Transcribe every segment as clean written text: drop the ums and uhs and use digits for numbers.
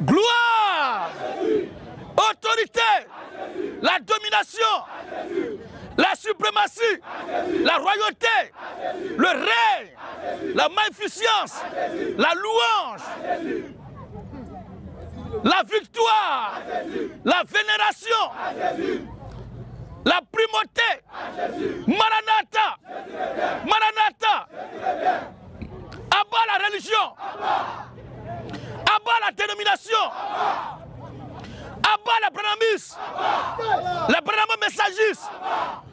Gloire. Autorité. La domination. La suprématie. La royauté. Le règne. La magnificence. La louange. La victoire. La vénération. La primauté. Maranatha. Maranatha. Abat la religion. Abat la dénomination. Abat la branamis. La branamo messagis.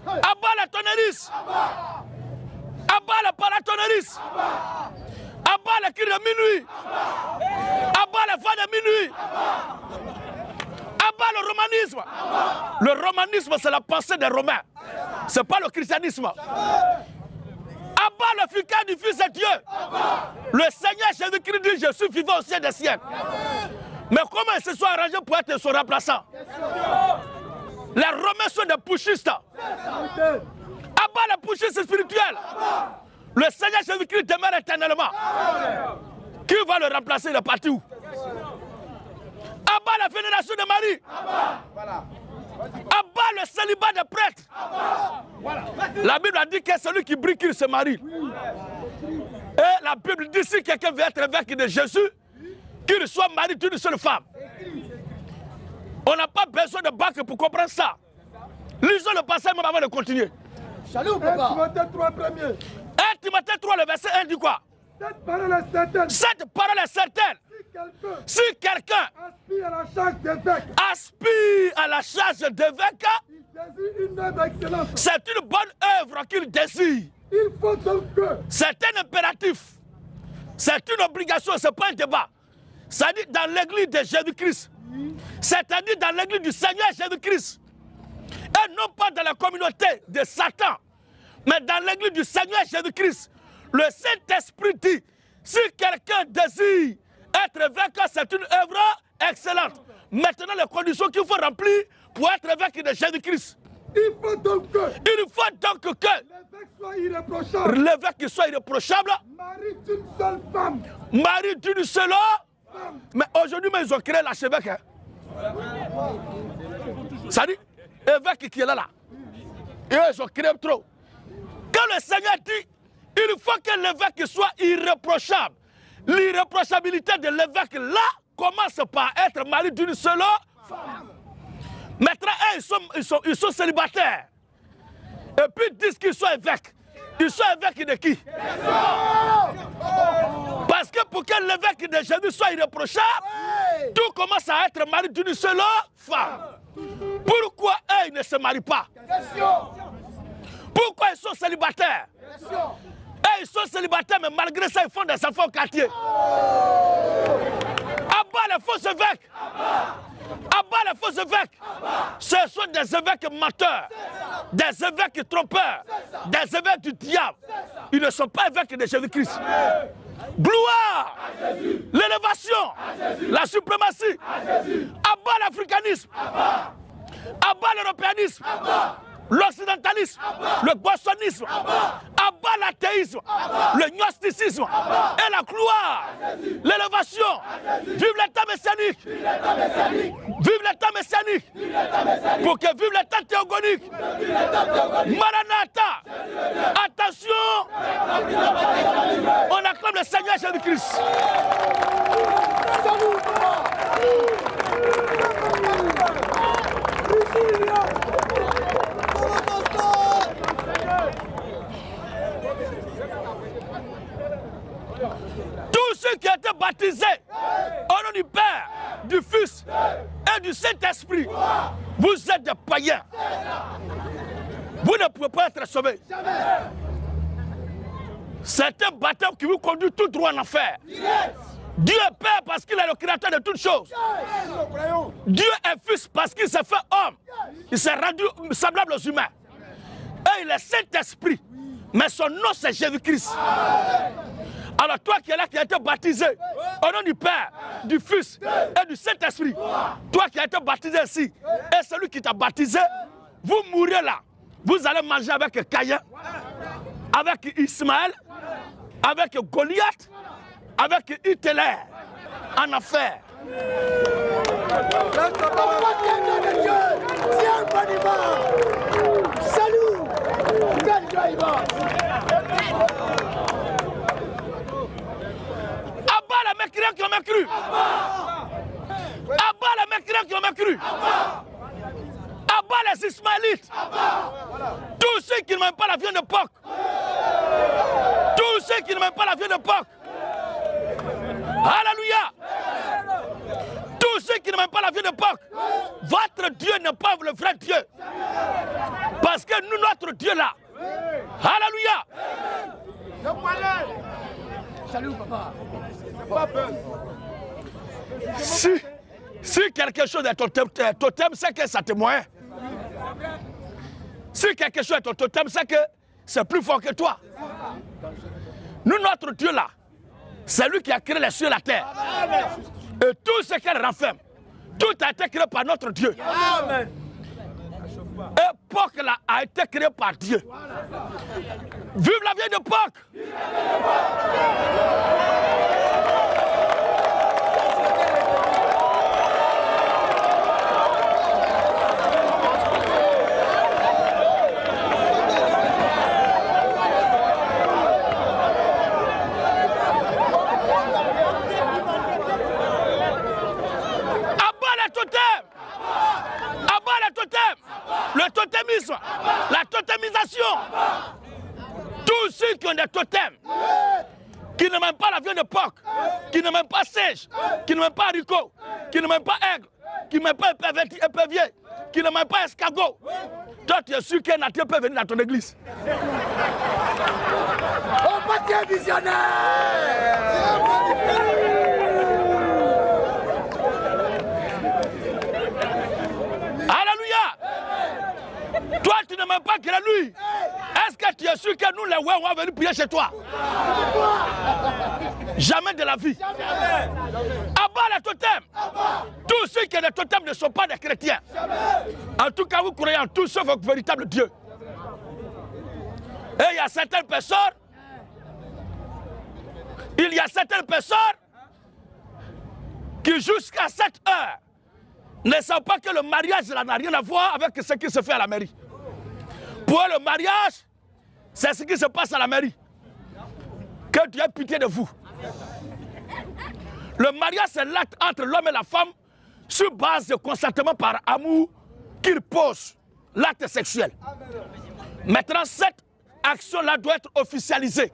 Abat la tonneris. Abat la paratonneris. Abat le cri de minuit. Abat la voix de minuit. Abat le romanisme. Le romanisme, c'est la pensée des Romains. Ce n'est pas le christianisme. Abat le futur du Fils de Dieu. Le Seigneur Jésus-Christ dit, je suis vivant au ciel des siècles. Mais comment il se soit arrangé pour être son remplaçant? Les Romains sont des pushistes. Abat le pushisme spirituel. Le Seigneur Jésus-Christ demeure éternellement. Qui va le remplacer? Il est parti où? Abat la vénération de Marie. Abat le célibat des prêtres. La Bible a dit que celui qui brille, qu'il se marie. Et la Bible dit si quelqu'un veut être évêque de Jésus, qu'il soit marié d'une seule femme. On n'a pas besoin de bac pour comprendre ça. Lisons le passage même avant de continuer. Salut, papa. 1 Timothée 3 premier. 1 Timothée 3, le verset 1 dit quoi? Cette parole est certaine. Cette parole est certaine. Si quelqu'un aspire à la charge d'évêque, c'est une bonne œuvre qu'il désire. Il faut donc que c'est un impératif. C'est une obligation, ce n'est pas un débat. C'est-à-dire dans l'église de Jésus-Christ. C'est-à-dire dans l'église du Seigneur Jésus-Christ. Et non pas dans la communauté de Satan. Mais dans l'église du Seigneur Jésus-Christ. Le Saint-Esprit dit, si quelqu'un désire être évêque, c'est une œuvre excellente. Maintenant, les conditions qu'il faut remplir pour être évêque de Jésus-Christ. Il faut donc que l'évêque soit irréprochable. L'évêque soit irréprochable. Mari d'une seule femme. Mari d'une seule femme. Mais aujourd'hui, ils ont créé l'archevêque. Hein. Ça dit, évêque qui est là. Et eux, ils ont créé trop. Quand le Seigneur dit, il faut que l'évêque soit irréprochable. L'irréprochabilité de l'évêque là commence par être mari d'une seule femme. Maintenant, ils sont célibataires. Et puis ils disent qu'ils sont évêques. Ils sont évêques de qui? Parce que pour que l'évêque de Jésus soit irréprochable, tout commence à être mari d'une seule femme. Pourquoi eux, ils ne se marient pas? Pourquoi ils sont célibataires? Et ils sont célibataires, mais malgré ça, ils font des enfants au quartier. Abat les faux évêques. Abat les faux évêques. Ce sont des évêques menteurs, des évêques trompeurs, des évêques du diable. Ils ne sont pas évêques de Jésus-Christ. Gloire, l'élévation, la suprématie. Abat l'africanisme. Abat l'européanisme. L'occidentalisme, le boissonnisme, abat l'athéisme, le gnosticisme et la gloire, l'élévation. Vive l'État messianique. Vive l'État messianique. Pour que vive l'État théogonique. Maranatha. Attention. On acclame le Seigneur Jésus-Christ. Tous ceux qui ont été baptisés au nom du Père, du Fils et du Saint-Esprit, vous êtes des païens. Vous ne pouvez pas être sauvés. C'est un baptême qui vous conduit tout droit en enfer. Dieu est Père parce qu'il est le créateur de toutes choses. Dieu est Fils parce qu'il s'est fait homme. Il s'est rendu semblable aux humains. Et il est Saint-Esprit. Mais son nom c'est Jésus-Christ. Alors toi qui es là, qui as été baptisé au nom du Père, du Fils et du Saint-Esprit, toi qui as été baptisé ici, et celui qui t'a baptisé, vous mourrez là. Vous allez manger avec Caïn, avec Ismaël, avec Goliath, avec Hitler, en enfer. Abat les mécréants qui ont mécru. Abat les mécréants qui ont mécru. Abat les Ismaélites. Tous ceux qui ne m'aiment pas la viande de porc. Tous ceux qui ne m'aiment pas la viande de porc. Alléluia. Tous ceux qui ne m'aiment pas la viande de porc. Votre Dieu n'est pas le vrai Dieu. Parce que nous, notre Dieu là. Alléluia. Salut papa. Si quelque chose est ton totem, c'est que ça témoigne. Si quelque chose est ton totem, c'est que c'est plus fort que toi. Nous, notre Dieu là, c'est lui qui a créé les cieux et la terre. Et tout ce qu'elle renferme, tout a été créé par notre Dieu. Amen. Et Pâques là a été créé par Dieu. Vive la vieille de Pâques! Le totémisme, la totémisation. Tous ceux qui ont des totems, qui ne m'aiment pas la viande de porc, qui ne m'aiment pas sèche, qui ne m'aiment pas haricot, qui ne m'aiment pas aigle, qui ne m'aiment pas épervier, qui ne m'aiment pas escargot. Toi, tu es sûr qu'un nature peut venir dans ton église. Oh, pas visionnaire! Toi, tu ne m'aimes pas que lui. Est-ce que tu es sûr que nous, les ouais, on va venir prier chez toi? Jamais de la vie. Abat les totems. Tous ceux qui ont des totems ne sont pas des chrétiens. En tout cas, vous croyez en tout sauf votre véritable Dieu. Et il y a certaines personnes, qui jusqu'à cette heure ne savent pas que le mariage n'a rien à voir avec ce qui se fait à la mairie. Pour le mariage, c'est ce qui se passe à la mairie. Que Dieu ait pitié de vous. Le mariage, c'est l'acte entre l'homme et la femme sur base de consentement par amour qu'il pose l'acte sexuel. Maintenant, cette action-là doit être officialisée.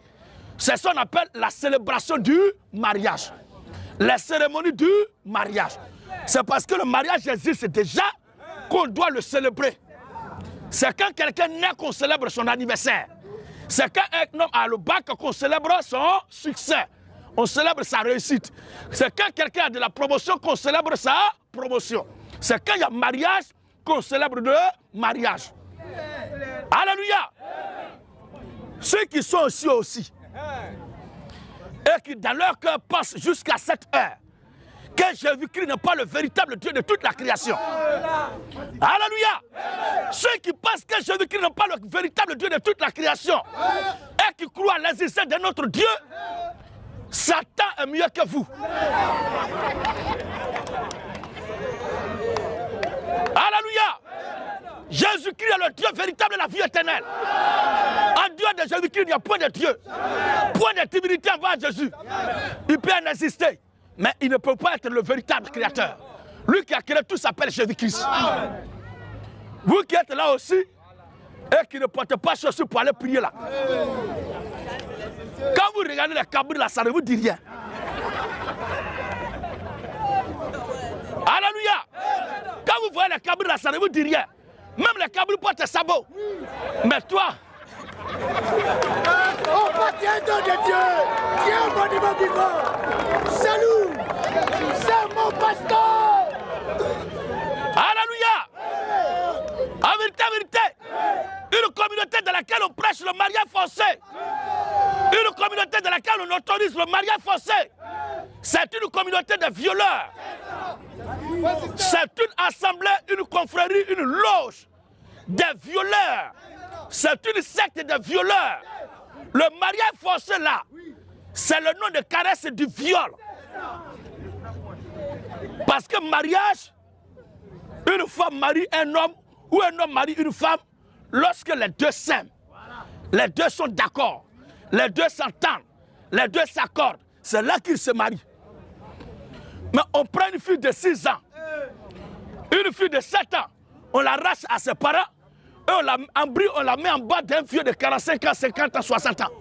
C'est ce qu'on appelle la célébration du mariage. La cérémonie du mariage. C'est parce que le mariage existe déjà qu'on doit le célébrer. C'est quand quelqu'un naît qu'on célèbre son anniversaire. C'est quand un homme a le bac qu'on célèbre son succès. On célèbre sa réussite. C'est quand quelqu'un a de la promotion qu'on célèbre sa promotion. C'est quand il y a mariage qu'on célèbre le mariage. Alléluia. Ceux qui sont aussi et qui dans leur cœur pensent jusqu'à cette heure que Jésus-Christ n'est pas le véritable Dieu de toute la création. Alléluia. Ceux qui pensent que Jésus-Christ n'est pas le véritable Dieu de toute la création et qui croient à l'existence de notre Dieu, Satan est mieux que vous. Alléluia. Jésus-Christ est le Dieu véritable de la vie éternelle. En dehors de Jésus-Christ, il n'y a point de Dieu. Point de divinité envers Jésus. Il peut en exister, mais il ne peut pas être le véritable créateur. Lui qui a créé tout s'appelle Jésus-Christ. Vous qui êtes là aussi et qui ne portez pas chaussures pour aller prier là. Quand vous regardez les cabris là, ça ne vous dit rien. Alléluia. Quand vous voyez les cabris là, ça ne vous dit rien. Même les cabris portent des sabots. Mais toi, Oh, pas Dieu de Dieu! Dieu, monument vivant! Salut! C'est mon pasteur! alléluia. En vérité, une communauté dans laquelle on prêche le mariage forcé, une communauté dans laquelle on autorise le mariage forcé, c'est une communauté de violeurs. C'est une assemblée, une confrérie, une loge de violeurs. C'est une secte de violeurs. Le mariage forcé là, c'est le nom de caresse du viol. Parce que mariage, une femme marie un homme ou un homme marie une femme lorsque les deux s'aiment, les deux sont d'accord, les deux s'entendent, les deux s'accordent. C'est là qu'ils se marient. Mais on prend une fille de 6 ans, une fille de 7 ans, on l'arrache à ses parents et on la met en bas d'un vieux de 45 ans, 50 ans, 60 ans.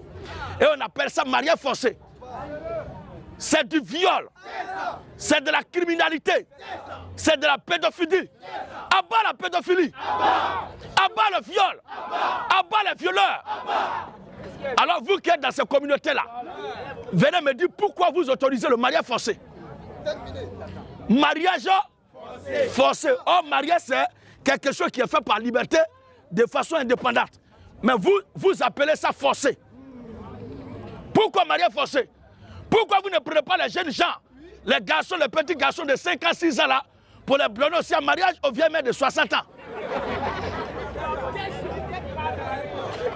Et on appelle ça mariage forcé. C'est du viol, c'est de la criminalité, c'est de la pédophilie. Abat la pédophilie, abat le viol, abat les violeurs. Alors vous qui êtes dans ces communautés-là, venez me dire pourquoi vous autorisez le mariage forcé. Mariage forcé. Or, mariage c'est quelque chose qui est fait par liberté de façon indépendante. Mais vous appelez ça forcé. Pourquoi mariage forcé? Pourquoi vous ne prenez pas les jeunes gens, les garçons, les petits garçons de 5 ans, 6 ans là, pour les donner aussi en mariage aux vieilles mères de 60 ans?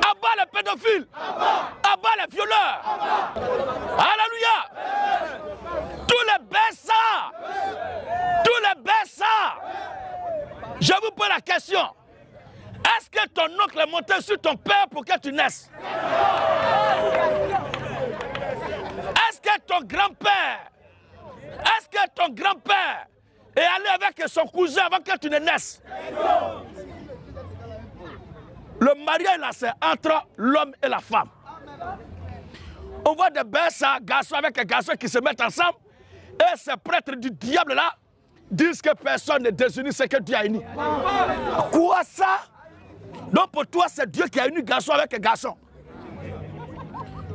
Abat les pédophiles, abat les violeurs. Alléluia. Tous les baissards, je vous pose la question. Est-ce que ton oncle est monté sur ton père pour que tu naisses? Est-ce que ton grand-père est allé avec son cousin avant que tu ne naisses? Le mariage là, c'est entre l'homme et la femme. On voit des baissards, garçons avec un garçon qui se mettent ensemble, et ces prêtres du diable là disent que personne ne désunit ce que Dieu a uni. Quoi ça? Donc pour toi, c'est Dieu qui a uni garçon avec un garçon.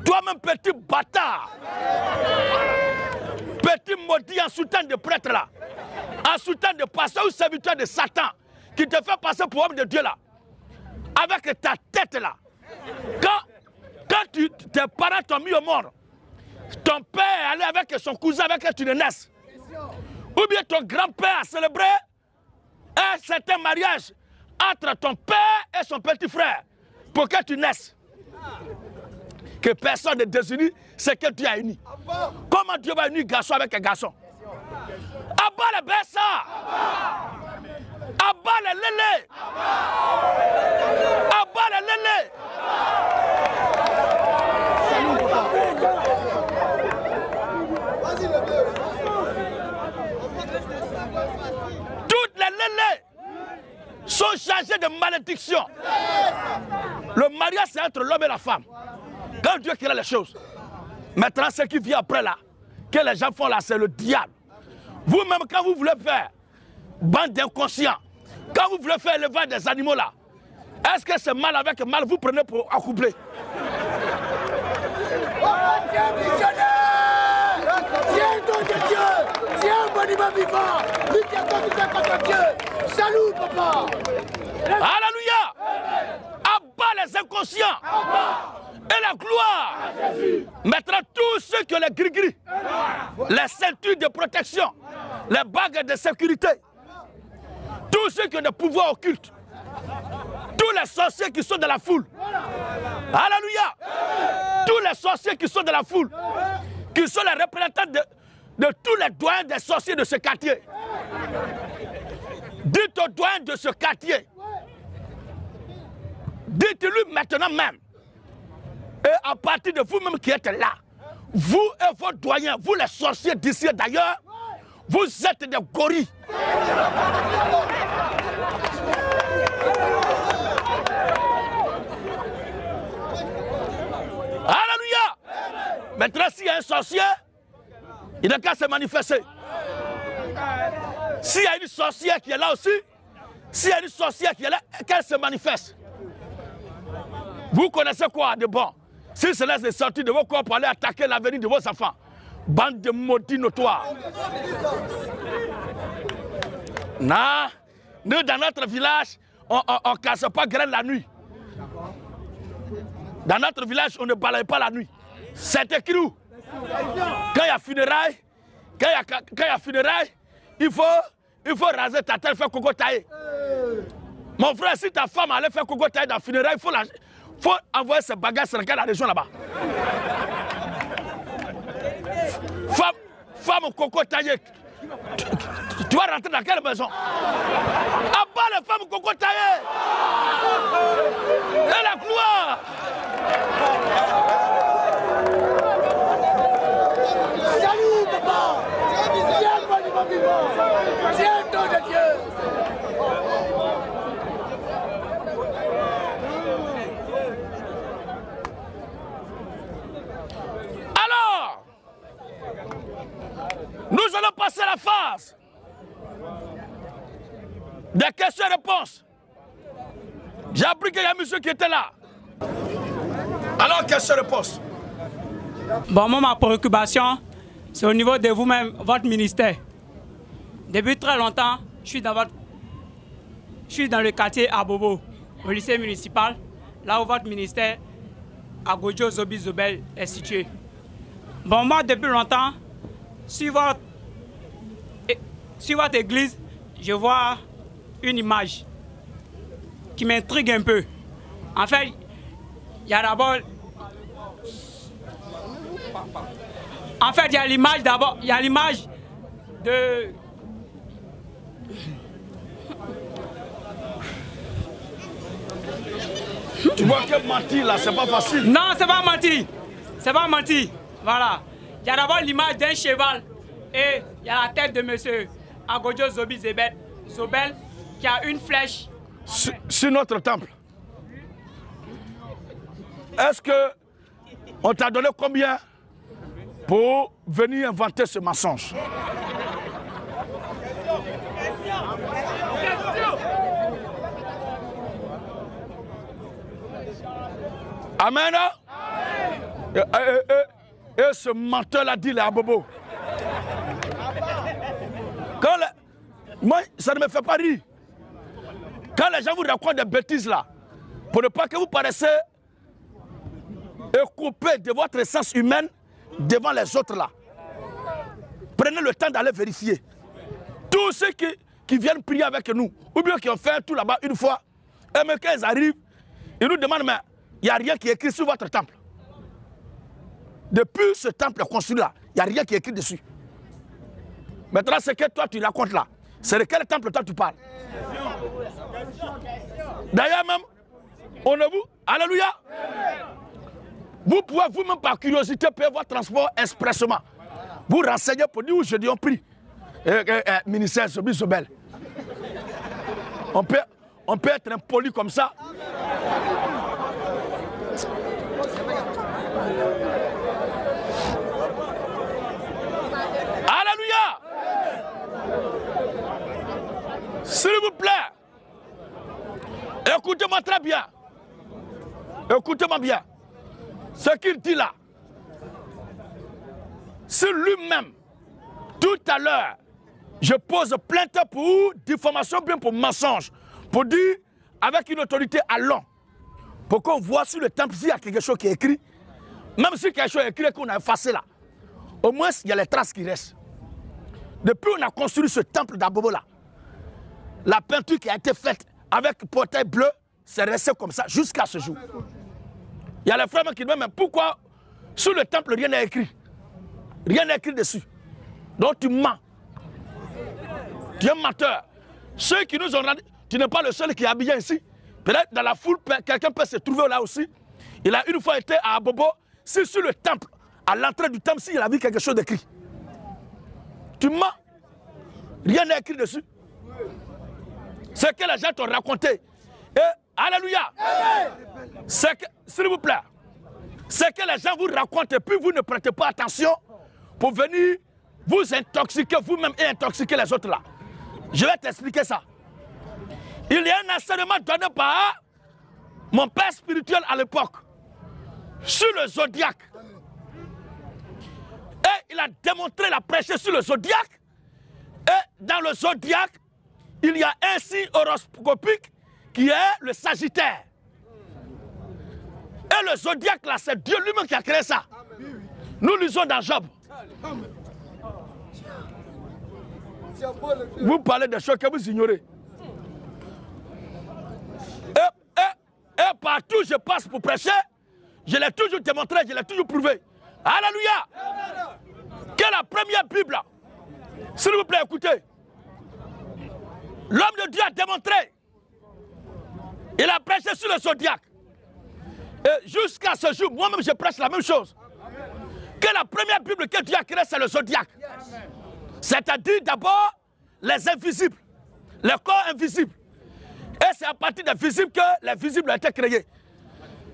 Toi-même, petit bâtard, petit maudit en soutien de prêtre là, en soutien de pasteur ou serviteur de Satan, qui te fait passer pour homme de Dieu là, avec ta tête là. Quand tes parents t'ont mis au monde, ton père est allé avec son cousin avec qui tu ne naisses, ou bien ton grand-père a célébré un certain mariage entre ton père et son petit frère pour que tu naisses. Que personne ne désunit ce que Dieu a uni. Comment Dieu va unir garçon avec un garçon? Abat les baissards, abat les lélés, abat les lélés. Toutes les lélés sont chargées de malédiction. Le mariage, c'est entre l'homme et la femme. Quand Dieu crée les choses. Maintenant, ce qui vient après là, que les gens font là, c'est le diable. Vous-même, quand vous voulez faire bande d'inconscients, quand vous voulez faire élevage des animaux là, est-ce que c'est mal avec mal, vous prenez pour accoupler? Tiens, missionnaire! Tiens, don de Dieu! Tiens, monument vivant! Lui qui a conduit contre Dieu! Salut, papa! Alléluia! Abat les inconscients! Et la gloire! Maintenant, tous ceux qui ont les gris-gris, les ceintures de protection, les bagues de sécurité, tous ceux qui ont des pouvoirs occultes, tous les sorciers qui sont dans la foule. Alléluia! Tous les sorciers qui sont dans la foule, qui sont les représentants de tous les doyens des sorciers de ce quartier. Dites aux doyens de ce quartier, dites-lui maintenant même, et à partir de vous-même qui êtes là, vous et vos doyens, vous les sorciers d'ici et d'ailleurs, vous êtes des gorilles. Alléluia! Maintenant, s'il y a un sorcier, il n'a qu'à se manifester. S'il y a une sorcière qui est là aussi, s'il y a une sorcière qui est là, qu'elle se manifeste. Vous connaissez quoi de bon? Si cela est sorti de vos corps pour aller attaquer l'avenir de vos enfants, bande de maudits notoires. Non, nous dans notre village, on ne casse pas graine la nuit. Dans notre village, on ne balaye pas la nuit. C'est écrit où? Quand il y a funérailles, il faut raser ta tête, faire coco taillé. Mon frère, si ta femme allait faire coco taillé dans le funérailles, il faut envoyer ses bagages sur la région là-bas. Femme coco taillée, Tu vas rentrer dans quelle maison? Abat les femmes coco taillées. Et la gloire. Salut, papa. Tiens, monument vivant. Tiens, nom de Dieu. Alors, nous allons passer à la phase des questions et réponses. J'ai appris qu'il y a un monsieur qui était là. Alors, questions et réponses. Bon, moi, ma préoccupation, c'est au niveau de vous-même, votre ministère. Depuis très longtemps, je suis dans le quartier à Bobo, au lycée municipal, là où votre ministère, à Gojo Zobi Zobel, est situé. Bon, moi, depuis longtemps, sur votre église, je vois une image qui m'intrigue un peu. En fait, il y a d'abord... En fait, il y a l'image d'abord, il y a l'image de... Tu vois que mentir là, c'est pas facile. Non, c'est pas mentir. C'est pas mentir. Voilà. Il y a d'abord l'image d'un cheval et il y a la tête de monsieur Agodjo Zobi Zobel qui a une flèche. Sur notre temple. Est-ce que on t'a donné combien pour venir inventer ce mensonge? Amen. Et ce menteur-là dit les abobo. Moi, ça ne me fait pas rire. Quand les gens vous racontent des bêtises là, pour ne pas que vous paraissez coupé de votre essence humaine devant les autres là, prenez le temps d'aller vérifier. Tous ceux qui viennent prier avec nous, ou bien qui ont fait tout là-bas une fois, et même quand ils arrivent, ils nous demandent, mais il n'y a rien qui est écrit sur votre temple. Depuis ce temple construit là, il n'y a rien qui est écrit dessus. Maintenant, ce que toi tu racontes là, c'est de quel temple toi tu parles? D'ailleurs même, on est vous, alléluia. Vous pouvez vous-même par curiosité payer votre transport expressement. Vous renseignez pour dire où je dis on prie. Ministère Zobi Zobel. On peut être impoli comme ça. Alléluia. S'il vous plaît, écoutez-moi très bien. Écoutez-moi bien. Ce qu'il dit là, c'est lui-même. Tout à l'heure, je pose plainte pour diffamation, bien pour mensonge. Pour dire, avec une autorité, allons. Pour qu'on voit sur le temple s'il y a quelque chose qui est écrit. Même si quelque chose est écrit et qu'on a effacé là. Au moins, il y a les traces qui restent. Depuis qu'on a construit ce temple d'Abobo là, la peinture qui a été faite avec portail bleu, c'est resté comme ça jusqu'à ce jour. Il y a les frères qui disent, mais pourquoi sur le temple rien n'est écrit? Rien n'est écrit dessus. Donc tu mens. Tu es un menteur. Ceux qui nous ont rendu, tu n'es pas le seul qui est habillé ici. Peut-être dans la foule, quelqu'un peut se trouver là aussi. Il a une fois été à Abobo, si sur le temple, à l'entrée du temple, s'il a vu quelque chose d'écrit. Tu mens. Rien n'est écrit dessus. Ce que les gens t'ont raconté. Et, alléluia. S'il vous plaît, ce que les gens vous racontent et puis vous ne prêtez pas attention pour venir vous intoxiquer vous-même et intoxiquer les autres là. Je vais t'expliquer ça. Il y a un enseignement donné par mon père spirituel à l'époque sur le zodiaque. Et il a démontré la prêcher sur le zodiaque. Et dans le zodiaque, il y a un signe horoscopique qui est le Sagittaire. Et le zodiaque là, c'est Dieu lui-même qui a créé ça. Nous lisons dans Job. Vous parlez des choses que vous ignorez. Et partout où je passe pour prêcher, je l'ai toujours démontré, je l'ai toujours prouvé. Alléluia. Que la première Bible S'il vous plaît, écoutez. L'homme de Dieu a démontré. Il a prêché sur le zodiaque. Et jusqu'à ce jour, moi-même, je prêche la même chose. Que la première Bible que Dieu a créée, c'est le zodiaque. C'est-à-dire d'abord les invisibles, les corps invisibles. Et c'est à partir des visibles que les visibles ont été créés.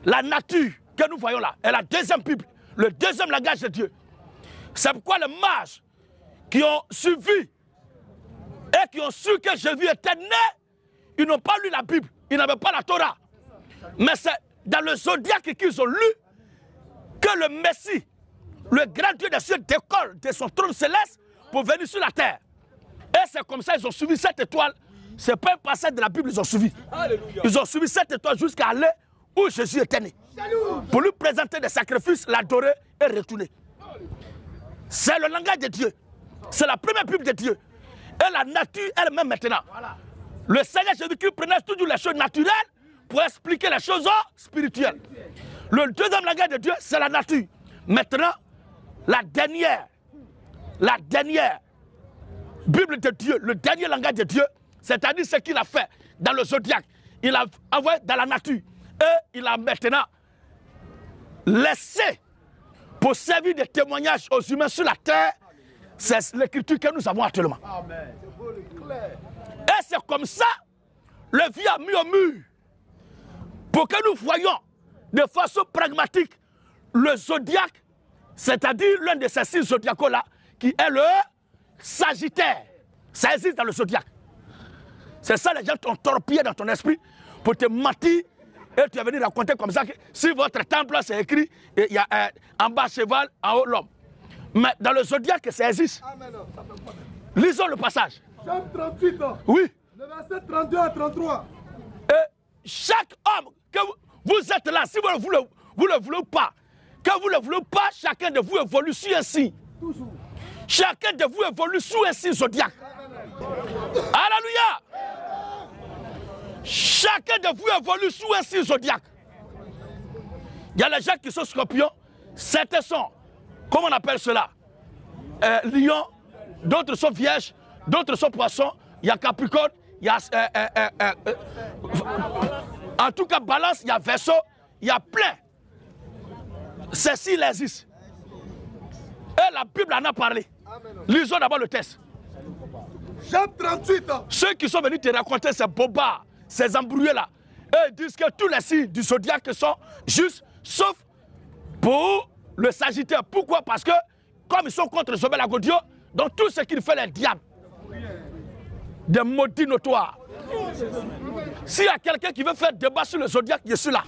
La nature que nous voyons là est la deuxième Bible, le deuxième langage de Dieu. C'est pourquoi les mages qui ont suivi et qui ont su que Jésus était né, ils n'ont pas lu la Bible, ils n'avaient pas la Torah. Mais c'est dans le zodiaque qu'ils ont lu que le Messie, le grand Dieu des cieux, décolle de son trône céleste pour venir sur la terre. Et c'est comme ça qu'ils ont suivi cette étoile. Ce n'est pas un passage de la Bible, ils ont suivi. Alléluia. Ils ont suivi cette étoile jusqu'à aller où Jésus était né. Pour lui présenter des sacrifices, l'adorer et retourner. C'est le langage de Dieu. C'est la première Bible de Dieu. Et la nature elle-même maintenant. Le Seigneur Jésus-Christ prenait toujours les choses naturelles pour expliquer les choses spirituelles. Le deuxième langage de Dieu, c'est la nature. Maintenant, la dernière Bible de Dieu, le dernier langage de Dieu, c'est-à-dire ce qu'il a fait dans le zodiaque. Il a envoyé dans la nature. Et il a maintenant laissé pour servir de témoignage aux humains sur la terre. C'est l'écriture que nous avons actuellement. Amen. Et c'est comme ça, le vieux a mis au mur pour que nous voyions de façon pragmatique le zodiaque, c'est-à-dire l'un de ces 6 zodiacaux-là, qui est le Sagittaire. Ça existe dans le zodiaque. C'est ça, les gens t'ont torpillé dans ton esprit pour te mentir et tu es venu raconter comme ça que si votre temple c'est écrit, il y a en bas cheval, en haut l'homme. Mais dans le zodiaque, ça existe. Lisons le passage. Jean 38, oui. Le verset 32 à 33. Et chaque homme que vous êtes là, si vous ne le voulez pas, que vous ne le voulez pas, chacun de vous évolue sur un signe. Toujours. Chacun de vous évolue sous un signe zodiaque. Alléluia. Chacun de vous évolue sous un signe zodiaque. Il y a les gens qui sont scorpions, certains sont, comment on appelle cela, lions, d'autres sont vierges, d'autres sont poissons, il y a capricorne, il y a en tout cas balance, il y a verseau, il y a plein. Ceci il existe. Et la Bible en a parlé. Lisons d'abord le texte. Jean 38. Ceux qui sont venus te raconter ces bobards, ces embrouillés-là, ils disent que tous les signes du zodiaque sont justes, sauf pour le Sagittaire. Pourquoi? Parce que, comme ils sont contre Zobel Agodio, donc tout ce qu'il fait les diables, des maudits notoires. S'il y a quelqu'un qui veut faire débat sur le zodiaque, je suis là.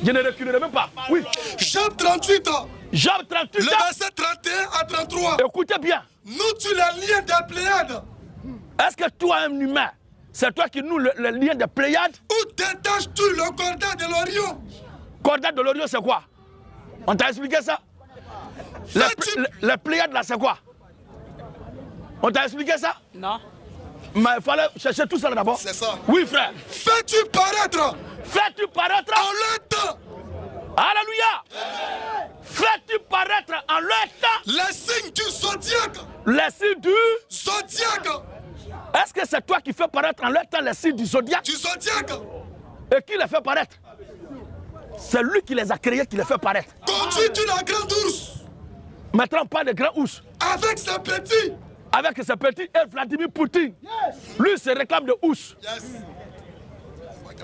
Je ne reculerai même pas. Oui. Jean 38. Jean 38. Le verset 31 à 33. Écoutez bien. Nous, tu les liens des Pléiades. Est-ce que toi, un humain, c'est toi qui nous le lien des Pléiades? Où détaches-tu le cordat de l'Orion? Cordat de l'Orion, c'est quoi? On t'a expliqué ça? Les Pléiades, là, c'est quoi? On t'a expliqué ça? Non. Mais il fallait chercher tout ça d'abord. C'est ça. Oui, frère. Fais-tu paraître? Fais-tu paraître? En leur temps. Alléluia. Fais-tu paraître en leur temps? Les signes du zodiaque. Les signes du zodiaque. Est-ce que c'est toi qui fais paraître en leur temps les signes du zodiaque? Du zodiaque. Et qui les fait paraître? C'est lui qui les a créés, qui les fait paraître. Conduis-tu la grande ours? Maintenant, on parle de grand ours. Avec ses petits. Avec ses petits et Vladimir Poutine. Yes. Lui se réclame de ours. Yes.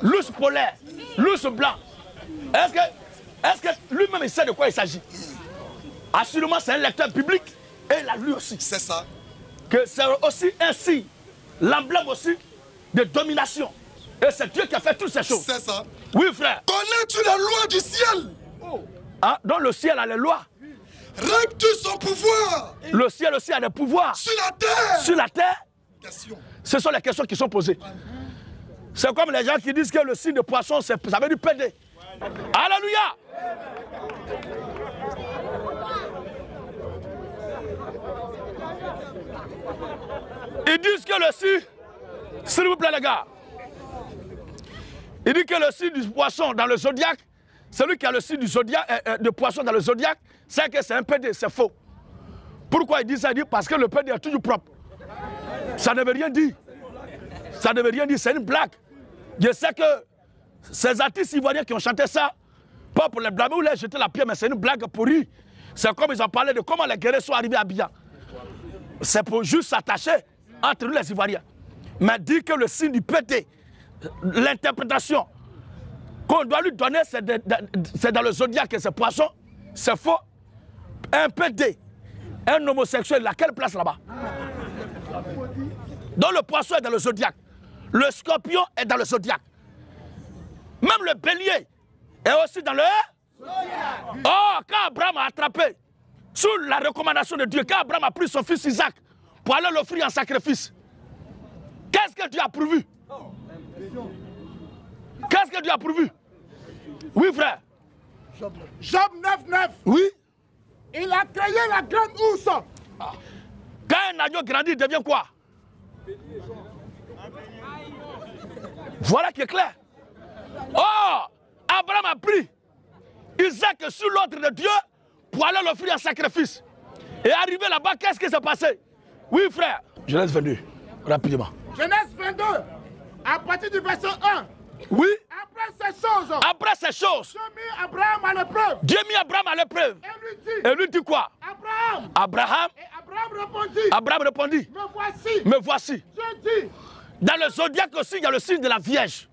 L'ours polaire, l'ours blanc. Est-ce que lui-même il sait de quoi il s'agit? Assurément, c'est un lecteur biblique et il a lu aussi. C'est ça. Que c'est aussi un signe, l'emblème aussi de domination. Et c'est Dieu qui a fait toutes ces choses. C'est ça. Oui, frère. Connais-tu les lois du ciel? Ah, donc le ciel a les lois. Règles-tu son pouvoir? Le ciel aussi a des pouvoirs. Sur la terre? Sur la terre? Question. Ce sont les questions qui sont posées. C'est comme les gens qui disent que le signe de poisson, ça veut dire PD. Alléluia. Ils disent que le signe, s'il vous plaît les gars, ils disent que le signe du poisson dans le zodiaque, celui qui a le signe du zodiaque, de poisson dans le zodiaque, c'est que c'est un PD, c'est faux. Pourquoi ils disent ça? Ils disent parce que le PD est toujours propre. Ça ne veut rien dire. Ça ne veut rien dire, c'est une blague. Je sais que ces artistes ivoiriens qui ont chanté ça, pas pour les blâmer ou les jeter la pierre, mais c'est une blague pourrie. C'est comme ils ont parlé de comment les guerriers sont arrivés à Abidjan. C'est pour juste s'attacher entre nous les Ivoiriens. Mais dire que le signe du PT, l'interprétation qu'on doit lui donner, c'est dans le zodiaque et c'est poisson, c'est faux. Un PD, un homosexuel, il a quelle place là-bas? Donc le poisson est dans le zodiaque. Le scorpion est dans le zodiaque. Même le bélier est aussi dans le zodiaque. Oh, quand Abraham a attrapé, sous la recommandation de Dieu, quand Abraham a pris son fils Isaac pour aller l'offrir en sacrifice, qu'est-ce que Dieu a prévu? Qu'est-ce que Dieu a prévu? Oui, frère. Job 9:9. Oui. Il a créé la grande ours. Quand un agneau grandit, il devient quoi? Voilà qui est clair. Oh, Abraham a pris Isaac sous l'ordre de Dieu pour aller l'offrir en sacrifice. Et arrivé là-bas, qu'est-ce qui s'est passé? Oui, frère. Genèse 22, rapidement. Genèse 22, à partir du verset 1. Oui. Après ces choses, Dieu mit Abraham à l'épreuve. Dieu mit Abraham à l'épreuve. Et lui dit quoi? Abraham. Et Abraham répondit. Me voici. Dieu dit. Dans le zodiaque aussi, il y a le signe de la Vierge.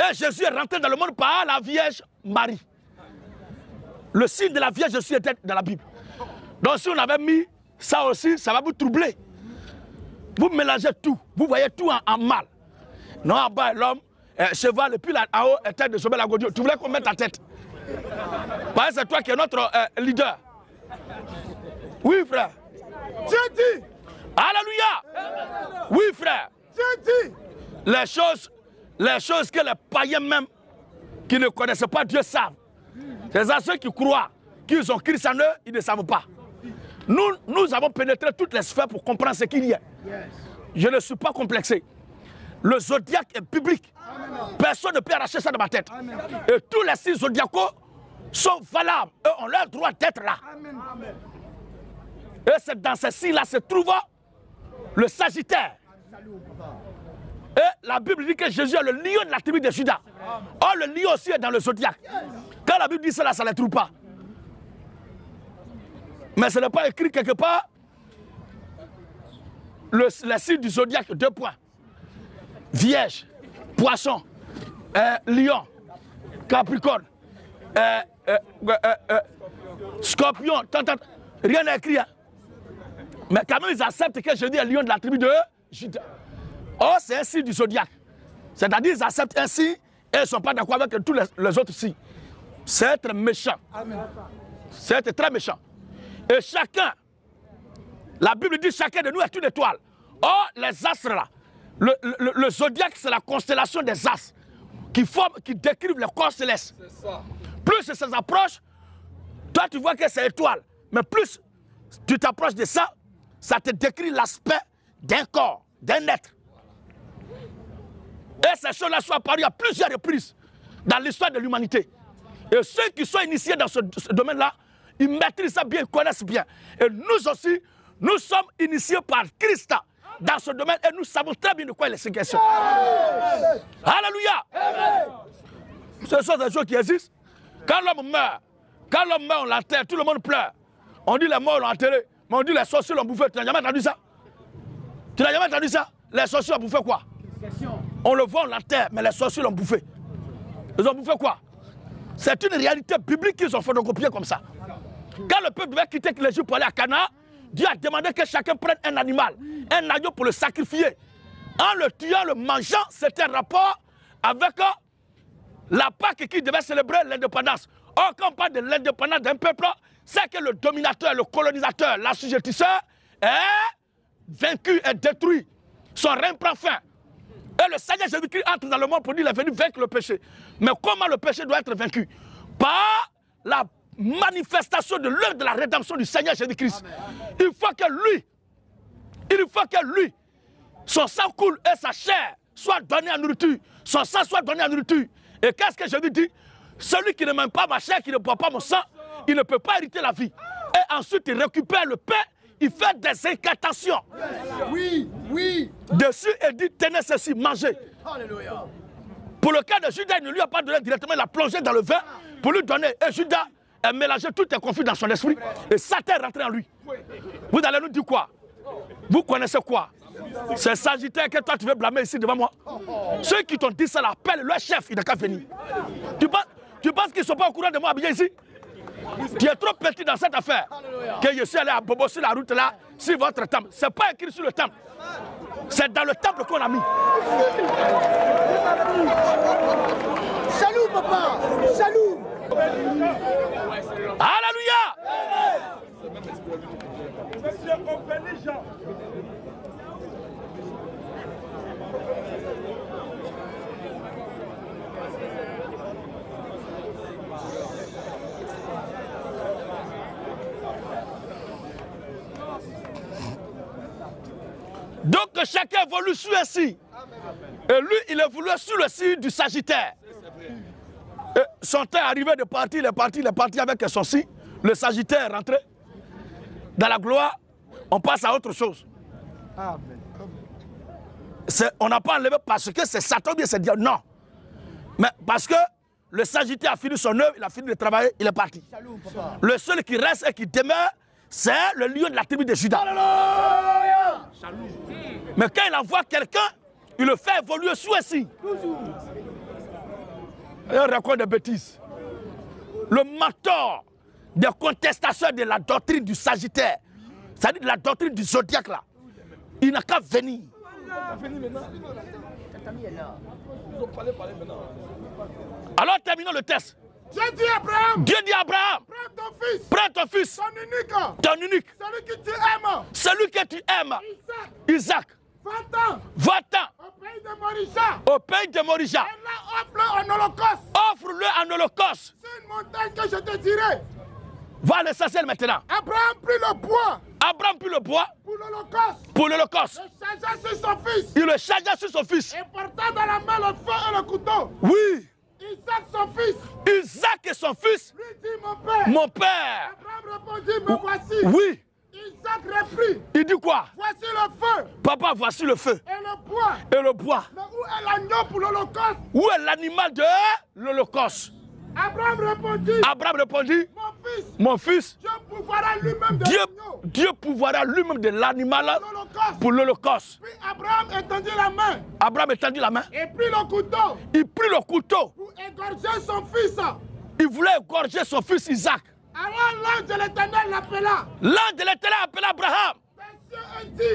Et Jésus est rentré dans le monde par la Vierge Marie. Le signe de la Vierge aussi était dans la Bible. Donc si on avait mis ça aussi, ça va vous troubler. Vous mélangez tout. Vous voyez tout en mal. Non, en bas, l'homme, cheval, et puis là, en haut, tête de Sobel Agodio. Tu voulais qu'on mette ta tête. Parce que c'est toi qui es notre leader. Oui, frère. Dieu dit. Alléluia. Oui, frère. Dieu dit. Les choses que les païens même, qui ne connaissent pas Dieu, savent. C'est à ceux qui croient qu'ils ont Christ en eux, ils ne savent pas. Nous avons pénétré toutes les sphères pour comprendre ce qu'il y a. Je ne suis pas complexé. Le zodiaque est biblique. Personne ne peut arracher ça de ma tête. Et tous les signes zodiacaux sont valables. Eux ont leur droit d'être là. Et c'est dans ces signes-là se trouve le Sagittaire. Et la Bible dit que Jésus est le lion de la tribu de Juda. Or, le lion aussi est dans le zodiaque. Quand la Bible dit cela, ça ne le trouve pas. Mais ce n'est pas écrit quelque part. Le signe du zodiaque, 2 points. Vierge, Poisson, Lion, Capricorne, Scorpion, rien n'est écrit. Hein. Mais quand même, ils acceptent que Jésus est le lion de la tribu de Juda. Oh, c'est un signe du zodiaque. C'est-à-dire qu'ils acceptent un signe et ils ne sont pas d'accord avec tous les autres signes. C'est être méchant. C'est être très méchant. Et chacun, la Bible dit chacun de nous est une étoile. Or, les astres là, le zodiaque, c'est la constellation des astres qui décrivent les corps célestes. Plus ça s'approche, toi tu vois que c'est étoile. Mais plus tu t'approches de ça, ça te décrit l'aspect d'un corps, d'un être. Et ces choses-là sont apparues à plusieurs reprises dans l'histoire de l'humanité. Et ceux qui sont initiés dans ce domaine-là, ils maîtrisent ça bien, ils connaissent bien. Et nous aussi, nous sommes initiés par Christ dans ce domaine et nous savons très bien de quoi il est question. Alléluia. Ce sont des choses qui existent. Quand l'homme meurt, on l'enterre, tout le monde pleure. On dit les morts l'ont enterré, mais on dit les sorciers l'ont bouffé. Tu n'as jamais entendu ça? Tu n'as jamais entendu ça? Les sorciers ont bouffé quoi? On le voit, on l'enterre, mais les sorciers l'ont bouffé. Ils ont bouffé quoi? C'est une réalité biblique qu'ils ont photocopiée comme ça. Quand le peuple devait quitter l'Égypte pour aller à Canaan, Dieu a demandé que chacun prenne un animal, un agneau pour le sacrifier. En le tuant, le mangeant, c'était un rapport avec la Pâque qui devait célébrer l'indépendance. Or, quand on parle de l'indépendance d'un peuple, c'est que le dominateur, le colonisateur, l'assujettisseur est vaincu et détruit. Son règne prend fin. Et le Seigneur Jésus-Christ entre dans le monde pour dire qu'il est venu vaincre le péché. Mais comment le péché doit être vaincu? Par la manifestation de l'œuvre de la rédemption du Seigneur Jésus-Christ. Il faut que lui, son sang coule et sa chair soit donnée en nourriture. Son sang soit donné en nourriture. Et qu'est-ce que Jésus dit? Celui qui ne m'aime pas ma chair, qui ne boit pas mon sang, il ne peut pas hériter la vie. Et ensuite, il récupère le pain il fait des incantations. Oui, oui. Dessus, il dit, tenez ceci, mangez. Alléluia. Pour le cas de Judas, il ne lui a pas donné directement, il a plongé dans le vin pour lui donner. Et Judas a mélangé tout est confus dans son esprit. Et Satan est rentré en lui. Vous allez nous dire quoi? Vous connaissez quoi? C'est Sagittaire que toi tu veux blâmer ici devant moi. Ceux qui t'ont dit ça, l'appelle leur chef, il n'a qu'à venir. Tu penses qu'ils ne sont pas au courant de moi habillé ici? Tu es trop petit dans cette affaire. Que je suis allé à Bobo sur la route là, sur votre temple. Ce n'est pas écrit sur le temple. C'est dans le temple qu'on a mis. Salut papa. Salut. Alléluia. Donc chacun évolue sur un signe. Et lui, il évolue sur le signe du Sagittaire. Et son temps est arrivé de partir, il est parti avec son signe. Le Sagittaire est rentré. Dans la gloire, on passe à autre chose. On n'a pas enlevé parce que c'est Satan, bien c'est dire non. Mais parce que le Sagittaire a fini son œuvre, il a fini de travailler, il est parti. Le seul qui reste et qui demeure, c'est le lion de la tribu de Judas. Mais quand il envoie quelqu'un, il le fait évoluer sous un signe. Et on raconte des bêtises. Le mentor des contestations de la doctrine du Sagittaire, c'est-à-dire de la doctrine du zodiaque là, il n'a qu'à venir. Alors terminons le test. Dieu dit à Abraham. Dieu dit à Abraham. Prends ton fils. Prends ton fils. Ton unique. Ton unique. Celui que tu aimes. Celui que tu aimes. Isaac. Isaac. Va-t'en. Va-t'en. Au pays de Morija. Au pays de Morija. Et là, offre-le en holocauste. Offre-le en holocauste. C'est une montagne que je te dirai. Va à l'essentiel maintenant. Abraham prit le bois. Abraham prit le bois. Pour l'holocauste. Pour l'holocauste. Il chargea sur son fils. Il le chargea sur son fils. Et porta dans la main le feu et le couteau. Oui. Isaac son fils. Isaac et son fils. Lui dit mon père. Mon père. Abraham répondit, me voici. Oui. Isaac reprit. Il dit quoi? Voici le feu. Papa, voici le feu. Et le bois. Et le bois. Mais où est l'agneau pour l'holocauste? Où est l'animal de l'holocauste? Abraham répondit. Abraham répondit. Mon fils. Mon fils. Dieu pourvoira lui-même de l'agneau. Dieu pourvoira lui-même de l'animal pour l'holocauste. Puis Abraham étendit la main. Abraham étendit la main. Et prit le couteau. Il prit le couteau. Pour égorger son fils. Il voulait égorger son fils Isaac. Alors l'ange de l'Éternel l'appela. L'ange de l'Éternel appela Abraham.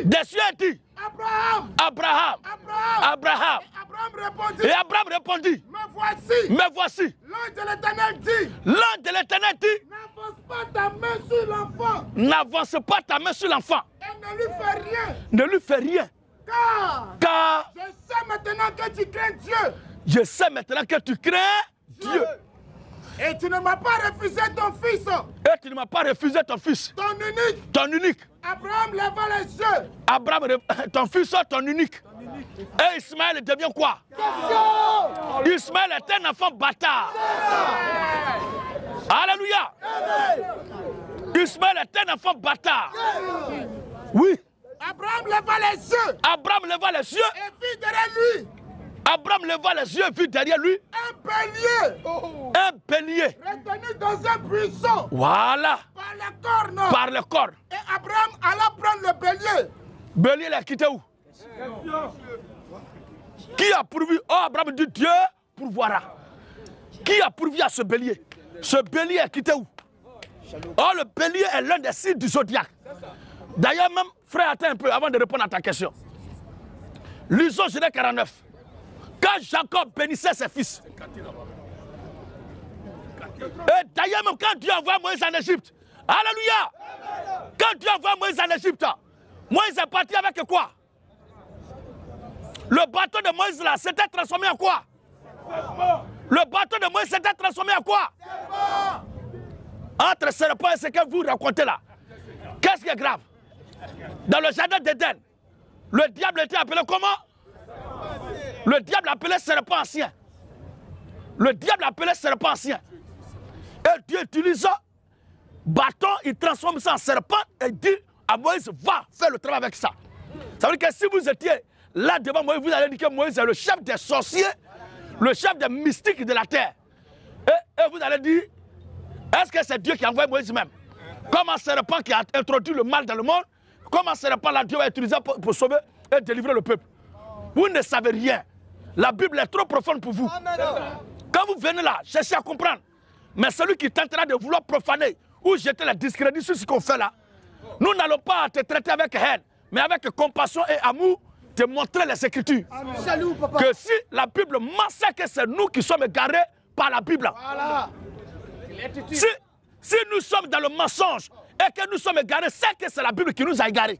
Des cieux et dit. Abraham. Abraham. Abraham. Abraham. Et Abraham répondit. Et Abraham répondit. Me voici. Me voici. L'ange de l'Éternel dit. L'ange de l'Éternel dit. N'avance pas ta main sur l'enfant. N'avance pas ta main sur l'enfant. Et ne lui fais rien. Ne lui fais rien. Car je sais maintenant que tu crains Dieu. Je sais maintenant que tu crains Dieu. Et tu ne m'as pas refusé ton fils. Et tu ne m'as pas refusé ton fils. Ton unique. Ton unique. Abraham leva les yeux. Abraham, ton fils, ton unique. Et Ismaël devient quoi? Ismaël est un enfant bâtard. Alléluia. Ismaël est un enfant bâtard. Oui. Abraham leva les yeux. Abraham leva les yeux. Et vit derrière lui. Abraham leva les yeux et vit derrière lui. Un bélier. Un bélier. Retenu dans un buisson. Voilà. Par les cornes. Par les cornes. Et Abraham alla prendre le bélier. Bélier l'a quitté où? Qui a pourvu? Oh, Abraham dit Dieu pourvoira. Qui a pourvu à ce bélier? Ce bélier est quitté où? Oh, le bélier est l'un des signes du zodiaque. D'ailleurs, même, frère, attends un peu avant de répondre à ta question. Lisons Genèse 49. Quand Jacob bénissait ses fils. Et d'ailleurs, même quand Dieu envoie Moïse en Égypte. Alléluia. Quand Dieu envoie Moïse en Égypte, Moïse est parti avec quoi? Le bateau de Moïse là s'était transformé en quoi? Le bateau de Moïse s'était transformé en quoi? Entre serpents et ce que vous racontez là. Qu'est-ce qui est grave? Dans le jardin d'Éden, le diable était appelé comment? Le diable appelait serpent ancien. Le diable appelait serpent ancien. Et Dieu utilise bâton, il transforme ça en serpent et dit à Moïse, va faire le travail avec ça. Ça veut dire que si vous étiez là devant Moïse, vous allez dire que Moïse est le chef des sorciers, le chef des mystiques de la terre. Et vous allez dire, est-ce que c'est Dieu qui a envoyé Moïse même? Comment serpent qui a introduit le mal dans le monde, comment serpent là Dieu va utiliser pour sauver et délivrer le peuple? Vous ne savez rien. La Bible est trop profonde pour vous. Quand vous venez là, cherchez à comprendre. Mais celui qui tentera de vouloir profaner ou jeter la discrédit sur ce qu'on fait là, nous n'allons pas te traiter avec haine, mais avec compassion et amour, te montrer les Écritures. Salut, papa. Que si la Bible mentionne que c'est nous qui sommes égarés par la Bible. Voilà. Si nous sommes dans le mensonge et que nous sommes égarés, c'est que c'est la Bible qui nous a égarés.